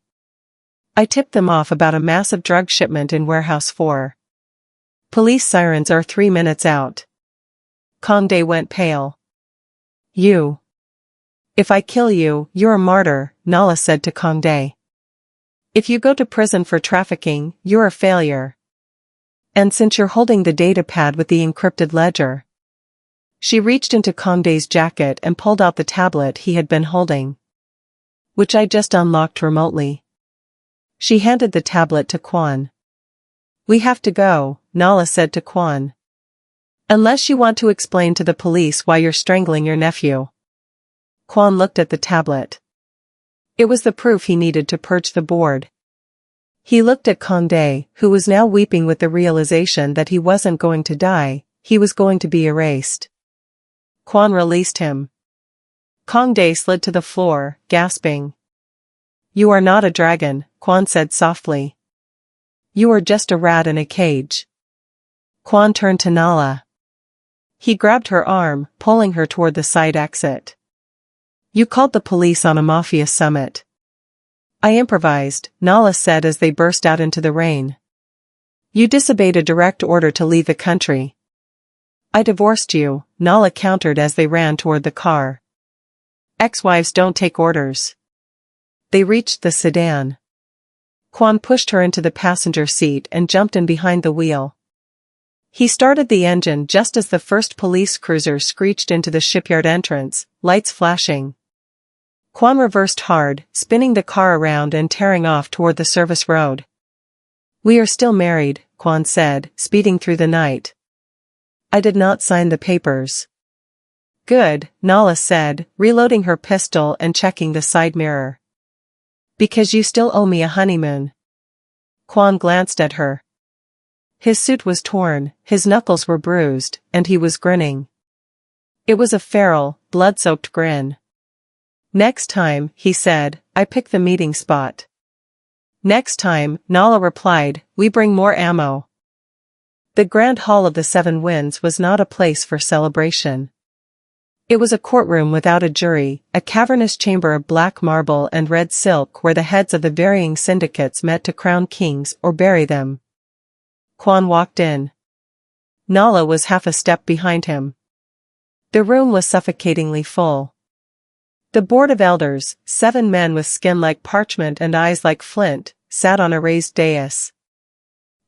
"I tipped them off about a massive drug shipment in Warehouse 4. Police sirens are 3 minutes out." Kongdae went pale. "You. If I kill you, you're a martyr," Nala said to Kongdae. "If you go to prison for trafficking, you're a failure. And since you're holding the data pad with the encrypted ledger." She reached into Kongdae's jacket and pulled out the tablet he had been holding. "Which I just unlocked remotely." She handed the tablet to Kwan. "We have to go," Nala said to Kwan. "Unless you want to explain to the police why you're strangling your nephew." Kwan looked at the tablet. It was the proof he needed to purge the board. He looked at Kongdae, who was now weeping with the realization that he wasn't going to die, he was going to be erased. Kwan released him. Kongdae slid to the floor, gasping. "You are not a dragon," Kwan said softly. "You are just a rat in a cage." Kwan turned to Nala. He grabbed her arm, pulling her toward the side exit. "You called the police on a Mafia summit." "I improvised," Nala said as they burst out into the rain. "You disobeyed a direct order to leave the country." "I divorced you," Nala countered as they ran toward the car. "Ex-wives don't take orders." They reached the sedan. Kwan pushed her into the passenger seat and jumped in behind the wheel. He started the engine just as the first police cruiser screeched into the shipyard entrance, lights flashing. Kwan reversed hard, spinning the car around and tearing off toward the service road. "We are still married," Kwan said, speeding through the night. I did not sign the papers. Good, Nala said, reloading her pistol and checking the side mirror. Because you still owe me a honeymoon. Kwan glanced at her. His suit was torn, his knuckles were bruised, and he was grinning. It was a feral, blood-soaked grin. Next time, he said, I pick the meeting spot. Next time, Nala replied, we bring more ammo. The Grand Hall of the Seven Winds was not a place for celebration. It was a courtroom without a jury, a cavernous chamber of black marble and red silk where the heads of the varying syndicates met to crown kings or bury them. Kwan walked in. Nala was half a step behind him. The room was suffocatingly full. The Board of Elders, 7 men with skin like parchment and eyes like flint, sat on a raised dais.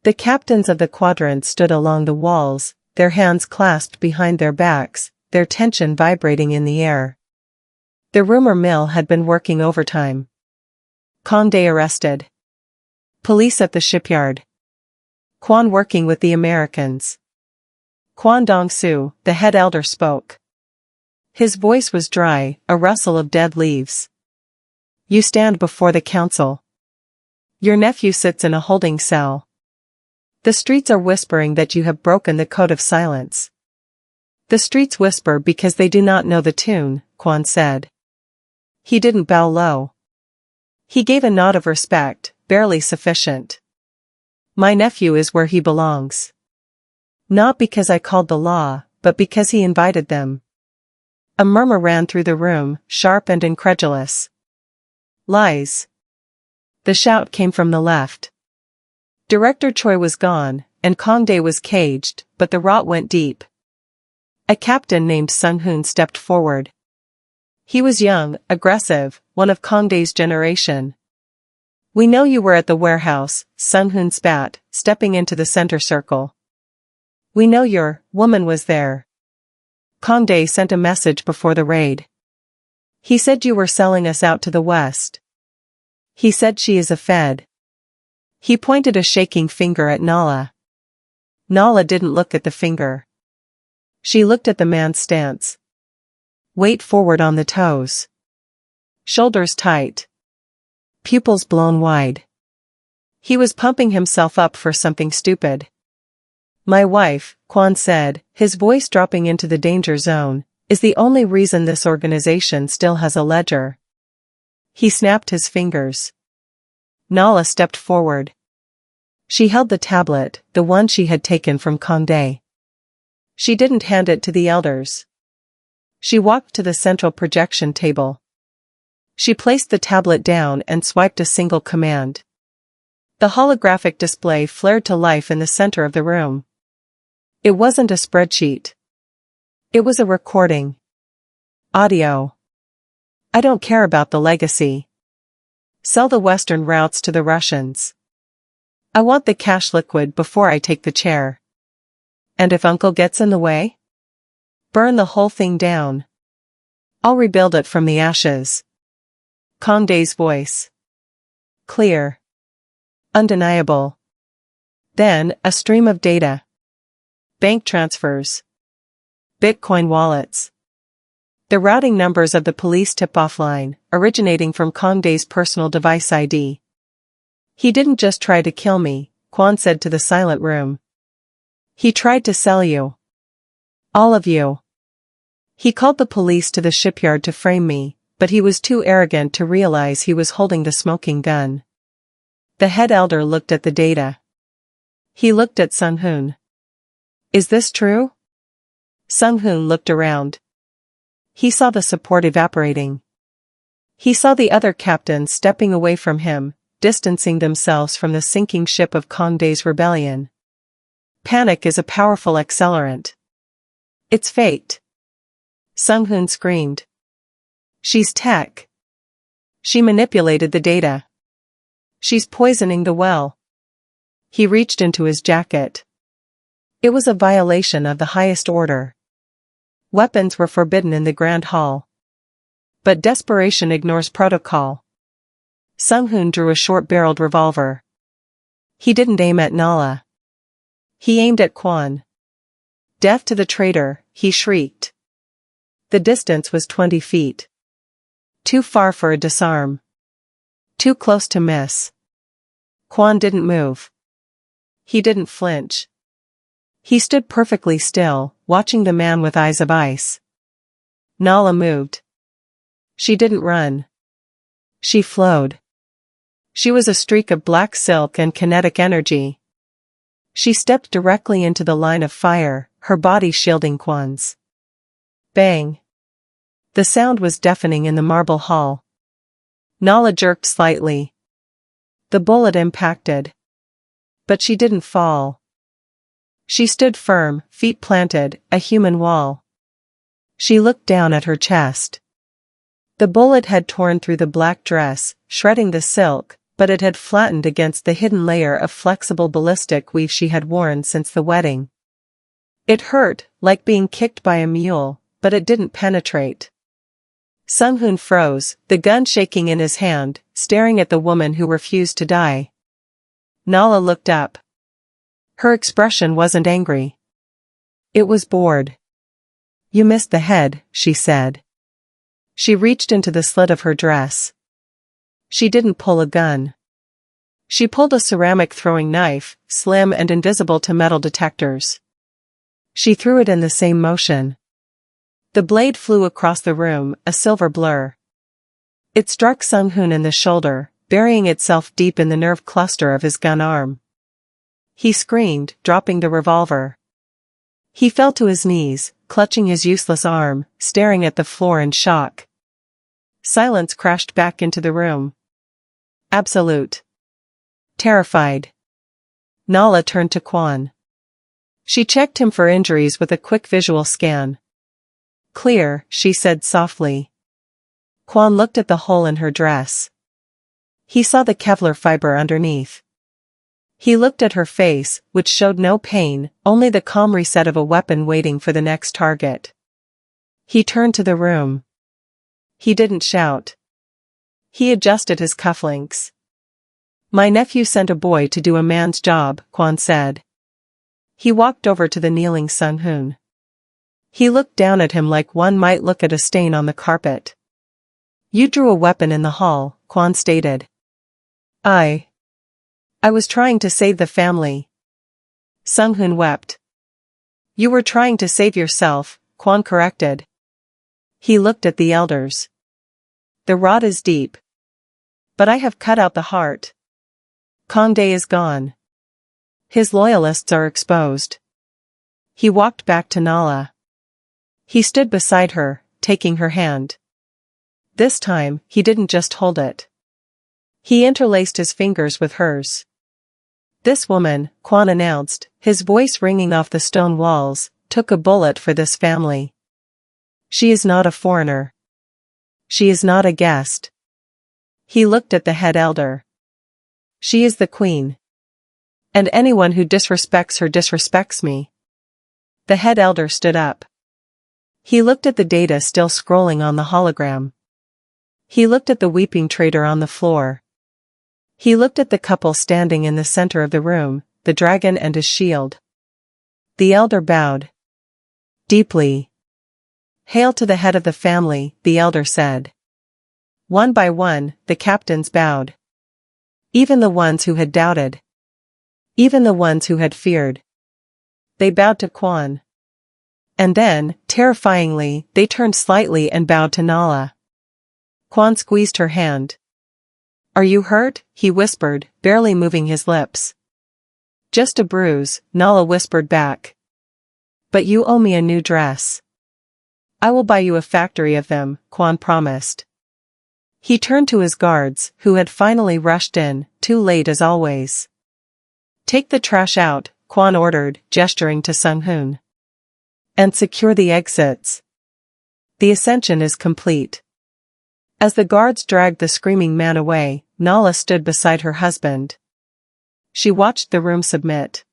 The captains of the quadrants stood along the walls, their hands clasped behind their backs, their tension vibrating in the air. The rumor mill had been working overtime. Kongde arrested. Police at the shipyard. Kwan working with the Americans. Kwan DongSu, the head elder, spoke. His voice was dry, a rustle of dead leaves. You stand before the council. Your nephew sits in a holding cell. The streets are whispering that you have broken the code of silence. The streets whisper because they do not know the tune, Kwan said. He didn't bow low. He gave a nod of respect, barely sufficient. My nephew is where he belongs. Not because I called the law, but because he invited them. A murmur ran through the room, sharp and incredulous. Lies. The shout came from the left. Director Choi was gone, and Kongde was caged, but the rot went deep. A captain named Sung-hoon stepped forward. He was young, aggressive, one of Kongde's generation. We know you were at the warehouse, Sung-hoon spat, stepping into the center circle. We know your woman was there. Kongde sent a message before the raid. He said you were selling us out to the west. He said she is a Fed. He pointed a shaking finger at Nala. Nala didn't look at the finger. She looked at the man's stance. Weight forward on the toes. Shoulders tight. Pupils blown wide. He was pumping himself up for something stupid. My wife, Kwan said, his voice dropping into the danger zone, is the only reason this organization still has a ledger. He snapped his fingers. Nala stepped forward. She held the tablet, the one she had taken from Kongde. She didn't hand it to the elders. She walked to the central projection table. She placed the tablet down and swiped a single command. The holographic display flared to life in the center of the room. It wasn't a spreadsheet. It was a recording. Audio. I don't care about the legacy. Sell the Western routes to the Russians. I want the cash liquid before I take the chair. And if Uncle gets in the way? Burn the whole thing down. I'll rebuild it from the ashes. Kongde's voice. Clear. Undeniable. Then, a stream of data. Bank transfers. Bitcoin wallets. The routing numbers of the police tip-off line, originating from Kongde's personal device ID. He didn't just try to kill me, Kwan said to the silent room. He tried to sell you. All of you. He called the police to the shipyard to frame me, but he was too arrogant to realize he was holding the smoking gun. The head elder looked at the data. He looked at Sung-hoon. Is this true? Sung-hoon looked around. He saw the support evaporating. He saw the other captains stepping away from him, distancing themselves from the sinking ship of Kongde's rebellion. Panic is a powerful accelerant. It's fate. Sung-hoon screamed. She's tech. She manipulated the data. She's poisoning the well. He reached into his jacket. It was a violation of the highest order. Weapons were forbidden in the Grand Hall. But desperation ignores protocol. Sung-hoon drew a short-barreled revolver. He didn't aim at Nala. He aimed at Kwan. Death to the traitor, he shrieked. The distance was 20 feet. Too far for a disarm. Too close to miss. Kwan didn't move. He didn't flinch. He stood perfectly still, watching the man with eyes of ice. Nala moved. She didn't run. She flowed. She was a streak of black silk and kinetic energy. She stepped directly into the line of fire, her body shielding Kwan's. Bang. The sound was deafening in the marble hall. Nala jerked slightly. The bullet impacted. But she didn't fall. She stood firm, feet planted, a human wall. She looked down at her chest. The bullet had torn through the black dress, shredding the silk, but it had flattened against the hidden layer of flexible ballistic weave she had worn since the wedding. It hurt, like being kicked by a mule, but it didn't penetrate. Sung-hoon froze, the gun shaking in his hand, staring at the woman who refused to die. Nala looked up. Her expression wasn't angry. It was bored. You missed the head, she said. She reached into the slit of her dress. She didn't pull a gun. She pulled a ceramic throwing knife, slim and invisible to metal detectors. She threw it in the same motion. The blade flew across the room, a silver blur. It struck Sung-hoon in the shoulder, burying itself deep in the nerve cluster of his gun arm. He screamed, dropping the revolver. He fell to his knees, clutching his useless arm, staring at the floor in shock. Silence crashed back into the room. Absolute. Terrified. Nala turned to Kwan. She checked him for injuries with a quick visual scan. Clear, she said softly. Kwan looked at the hole in her dress. He saw the Kevlar fiber underneath. He looked at her face, which showed no pain, only the calm reset of a weapon waiting for the next target. He turned to the room. He didn't shout. He adjusted his cufflinks. My nephew sent a boy to do a man's job, Kwan said. He walked over to the kneeling Sung-hoon. He looked down at him like one might look at a stain on the carpet. You drew a weapon in the hall, Kwan stated. I was trying to save the family. Sung-hoon wept. You were trying to save yourself, Kwan corrected. He looked at the elders. The rod is deep. But I have cut out the heart. Kongdae is gone. His loyalists are exposed. He walked back to Nala. He stood beside her, taking her hand. This time, he didn't just hold it. He interlaced his fingers with hers. This woman, Kwan announced, his voice ringing off the stone walls, took a bullet for this family. She is not a foreigner. She is not a guest. He looked at the head elder. She is the queen. And anyone who disrespects her disrespects me. The head elder stood up. He looked at the data still scrolling on the hologram. He looked at the weeping traitor on the floor. He looked at the couple standing in the center of the room, the dragon and his shield. The elder bowed. Deeply. Hail to the head of the family, the elder said. One by one, the captains bowed. Even the ones who had doubted. Even the ones who had feared. They bowed to Kwan. And then, terrifyingly, they turned slightly and bowed to Nala. Kwan squeezed her hand. Are you hurt? He whispered, barely moving his lips. Just a bruise, Nala whispered back. But you owe me a new dress. I will buy you a factory of them, Kwan promised. He turned to his guards, who had finally rushed in, too late as always. Take the trash out, Kwan ordered, gesturing to Sung-hoon. And secure the exits. The ascension is complete. As the guards dragged the screaming man away, Nala stood beside her husband. She watched the room submit.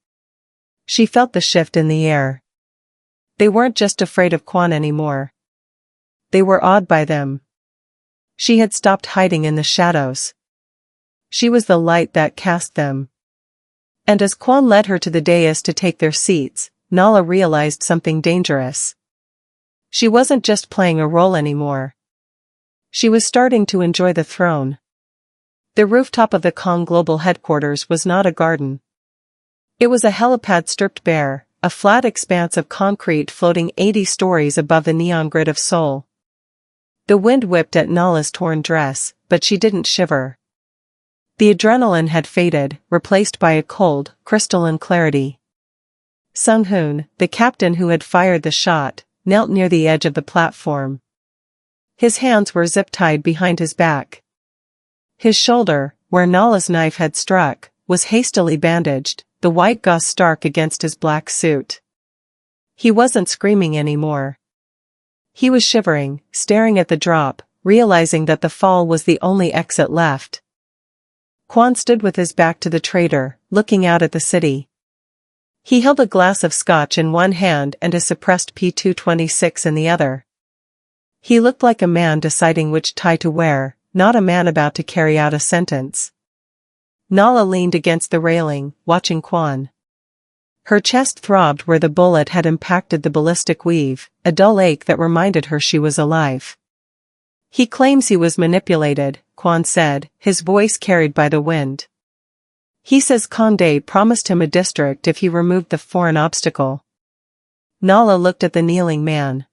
She felt the shift in the air. They weren't just afraid of Kwan anymore. They were awed by them. She had stopped hiding in the shadows. She was the light that cast them. And as Kwan led her to the dais to take their seats, Nala realized something dangerous. She wasn't just playing a role anymore. She was starting to enjoy the throne. The rooftop of the Kong Global headquarters was not a garden. It was a helipad stripped bare, a flat expanse of concrete floating 80 stories above the neon grid of Seoul. The wind whipped at Nala's torn dress, but she didn't shiver. The adrenaline had faded, replaced by a cold, crystalline clarity. Sung-hoon, the captain who had fired the shot, knelt near the edge of the platform. His hands were zip-tied behind his back. His shoulder, where Nala's knife had struck, was hastily bandaged, the white gauze stark against his black suit. He wasn't screaming anymore. He was shivering, staring at the drop, realizing that the fall was the only exit left. Kwan stood with his back to the traitor, looking out at the city. He held a glass of scotch in one hand and a suppressed P226 in the other. He looked like a man deciding which tie to wear, not a man about to carry out a sentence. Nala leaned against the railing, watching Kwan. Her chest throbbed where the bullet had impacted the ballistic weave, a dull ache that reminded her she was alive. He claims he was manipulated, Kwan said, his voice carried by the wind. He says Condé promised him a district if he removed the foreign obstacle. Nala looked at the kneeling man.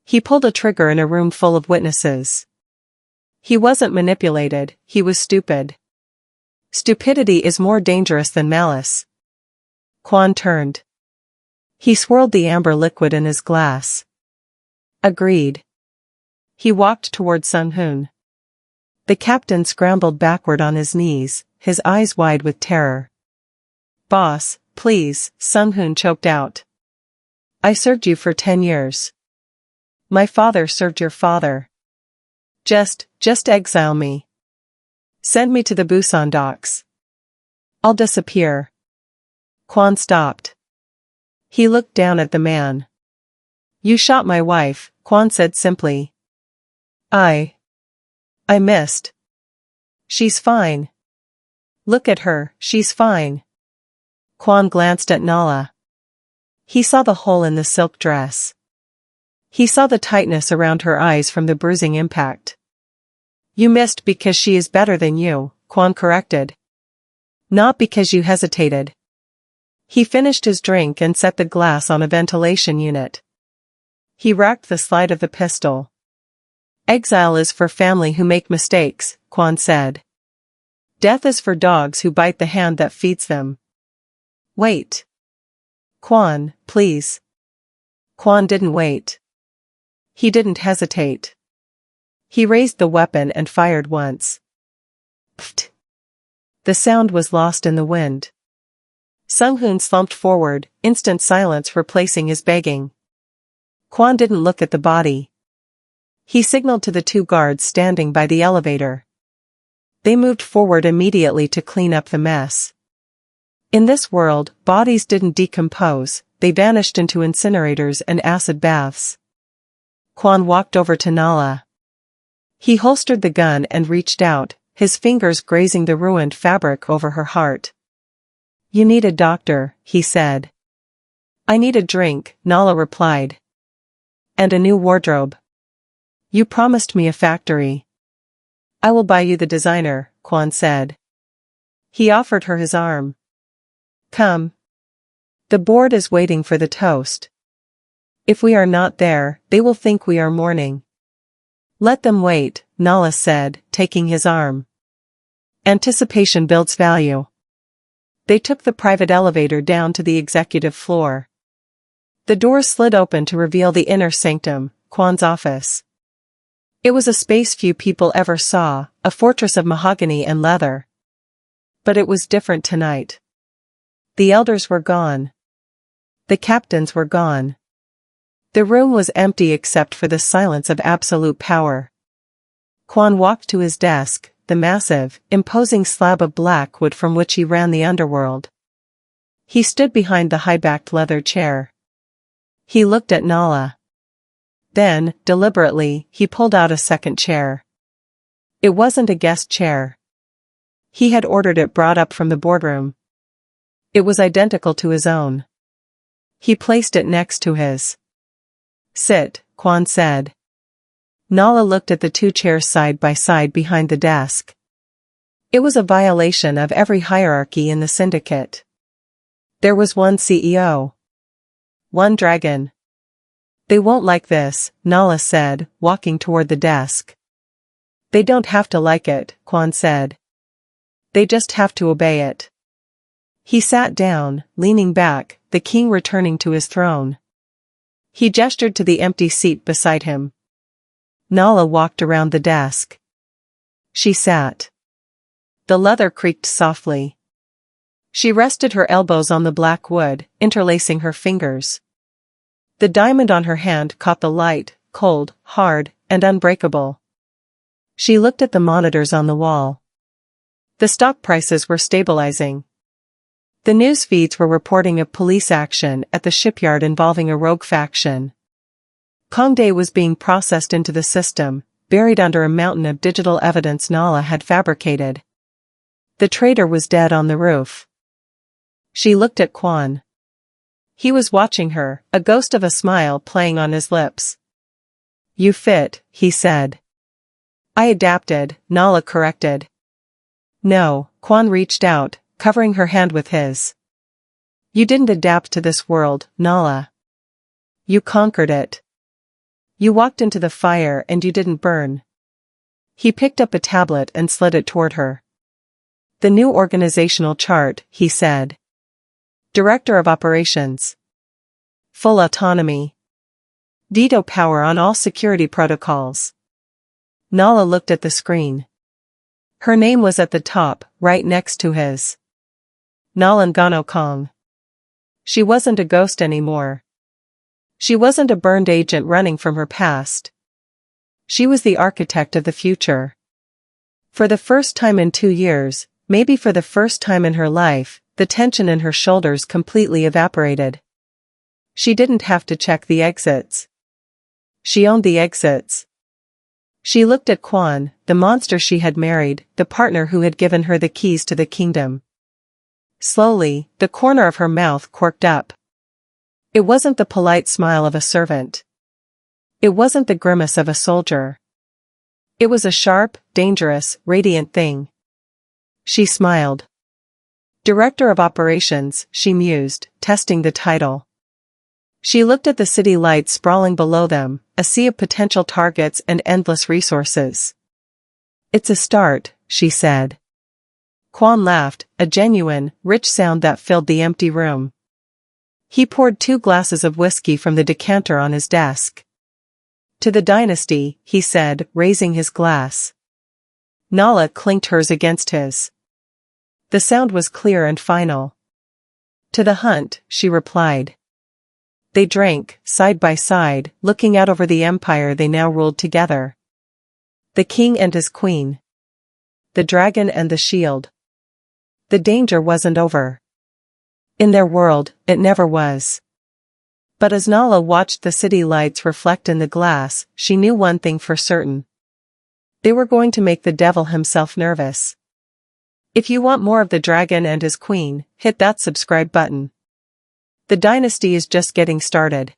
He pulled a trigger in a room full of witnesses. He wasn't manipulated, he was stupid. Stupidity is more dangerous than malice. Kwan turned. He swirled the amber liquid in his glass. Agreed. He walked toward Sung-hoon. The captain scrambled backward on his knees, his eyes wide with terror. Boss, please, Sung-hoon choked out. I served you for 10 years. My father served your father. Just exile me. Send me to the Busan docks. I'll disappear. Kwan stopped. He looked down at the man. You shot my wife, Kwan said simply. I missed. She's fine. Look at her, she's fine. Kwan glanced at Nala. He saw the hole in the silk dress. He saw the tightness around her eyes from the bruising impact. You missed because she is better than you, Kwan corrected. Not because you hesitated. He finished his drink and set the glass on a ventilation unit. He racked the slide of the pistol. Exile is for family who make mistakes, Kwan said. Death is for dogs who bite the hand that feeds them. Wait. Kwan, please. Kwan didn't wait. He didn't hesitate. He raised the weapon and fired once. Pfft. The sound was lost in the wind. Sung-hoon slumped forward, instant silence replacing his begging. Kwan didn't look at the body. He signaled to the 2 guards standing by the elevator. They moved forward immediately to clean up the mess. In this world, bodies didn't decompose, they vanished into incinerators and acid baths. Kwan walked over to Nala. He holstered the gun and reached out, his fingers grazing the ruined fabric over her heart. You need a doctor, he said. I need a drink, Nala replied. And a new wardrobe. You promised me a factory. I will buy you the designer, Kwan said. He offered her his arm. Come. The board is waiting for the toast. If we are not there, they will think we are mourning. Let them wait, Nala said, taking his arm. Anticipation builds value. They took the private elevator down to the executive floor. The door slid open to reveal the inner sanctum, Kwan's office. It was a space few people ever saw, a fortress of mahogany and leather. But it was different tonight. The elders were gone. The captains were gone. The room was empty except for the silence of absolute power. Kwan walked to his desk, the massive, imposing slab of black wood from which he ran the underworld. He stood behind the high-backed leather chair. He looked at Nala. Then, deliberately, he pulled out a second chair. It wasn't a guest chair. He had ordered it brought up from the boardroom. It was identical to his own. He placed it next to his. Sit, Kwan said. Nala looked at the two chairs side by side behind the desk. It was a violation of every hierarchy in the syndicate. There was one CEO. One dragon. They won't like this, Nala said, walking toward the desk. They don't have to like it, Kwan said. They just have to obey it. He sat down, leaning back, the king returning to his throne. He gestured to the empty seat beside him. Nala walked around the desk. She sat. The leather creaked softly. She rested her elbows on the black wood, interlacing her fingers. The diamond on her hand caught the light, cold, hard, and unbreakable. She looked at the monitors on the wall. The stock prices were stabilizing. The news feeds were reporting of police action at the shipyard involving a rogue faction. Kongdae was being processed into the system, buried under a mountain of digital evidence Nala had fabricated. The traitor was dead on the roof. She looked at Kwan. He was watching her, a ghost of a smile playing on his lips. You fit, he said. I adapted, Nala corrected. No, Kwan reached out, covering her hand with his. You didn't adapt to this world, Nala. You conquered it. You walked into the fire and you didn't burn. He picked up a tablet and slid it toward her. The new organizational chart, he said. Director of Operations. Full autonomy. Veto power on all security protocols. Nala looked at the screen. Her name was at the top, right next to his. Nala Ngono Kong. She wasn't a ghost anymore. She wasn't a burned agent running from her past. She was the architect of the future. For the first time in 2 years, maybe for the first time in her life, the tension in her shoulders completely evaporated. She didn't have to check the exits. She owned the exits. She looked at Kwan, the monster she had married, the partner who had given her the keys to the kingdom. Slowly, the corner of her mouth quirked up. It wasn't the polite smile of a servant. It wasn't the grimace of a soldier. It was a sharp, dangerous, radiant thing. She smiled. Director of Operations, she mused, testing the title. She looked at the city lights sprawling below them, a sea of potential targets and endless resources. It's a start, she said. Kwan laughed, a genuine, rich sound that filled the empty room. He poured 2 glasses of whiskey from the decanter on his desk. To the dynasty, he said, raising his glass. Nala clinked hers against his. The sound was clear and final. To the hunt, she replied. They drank, side by side, looking out over the empire they now ruled together. The king and his queen. The dragon and the shield. The danger wasn't over. In their world, it never was. But as Nala watched the city lights reflect in the glass, she knew one thing for certain. They were going to make the devil himself nervous. If you want more of the dragon and his queen, hit that subscribe button. The dynasty is just getting started.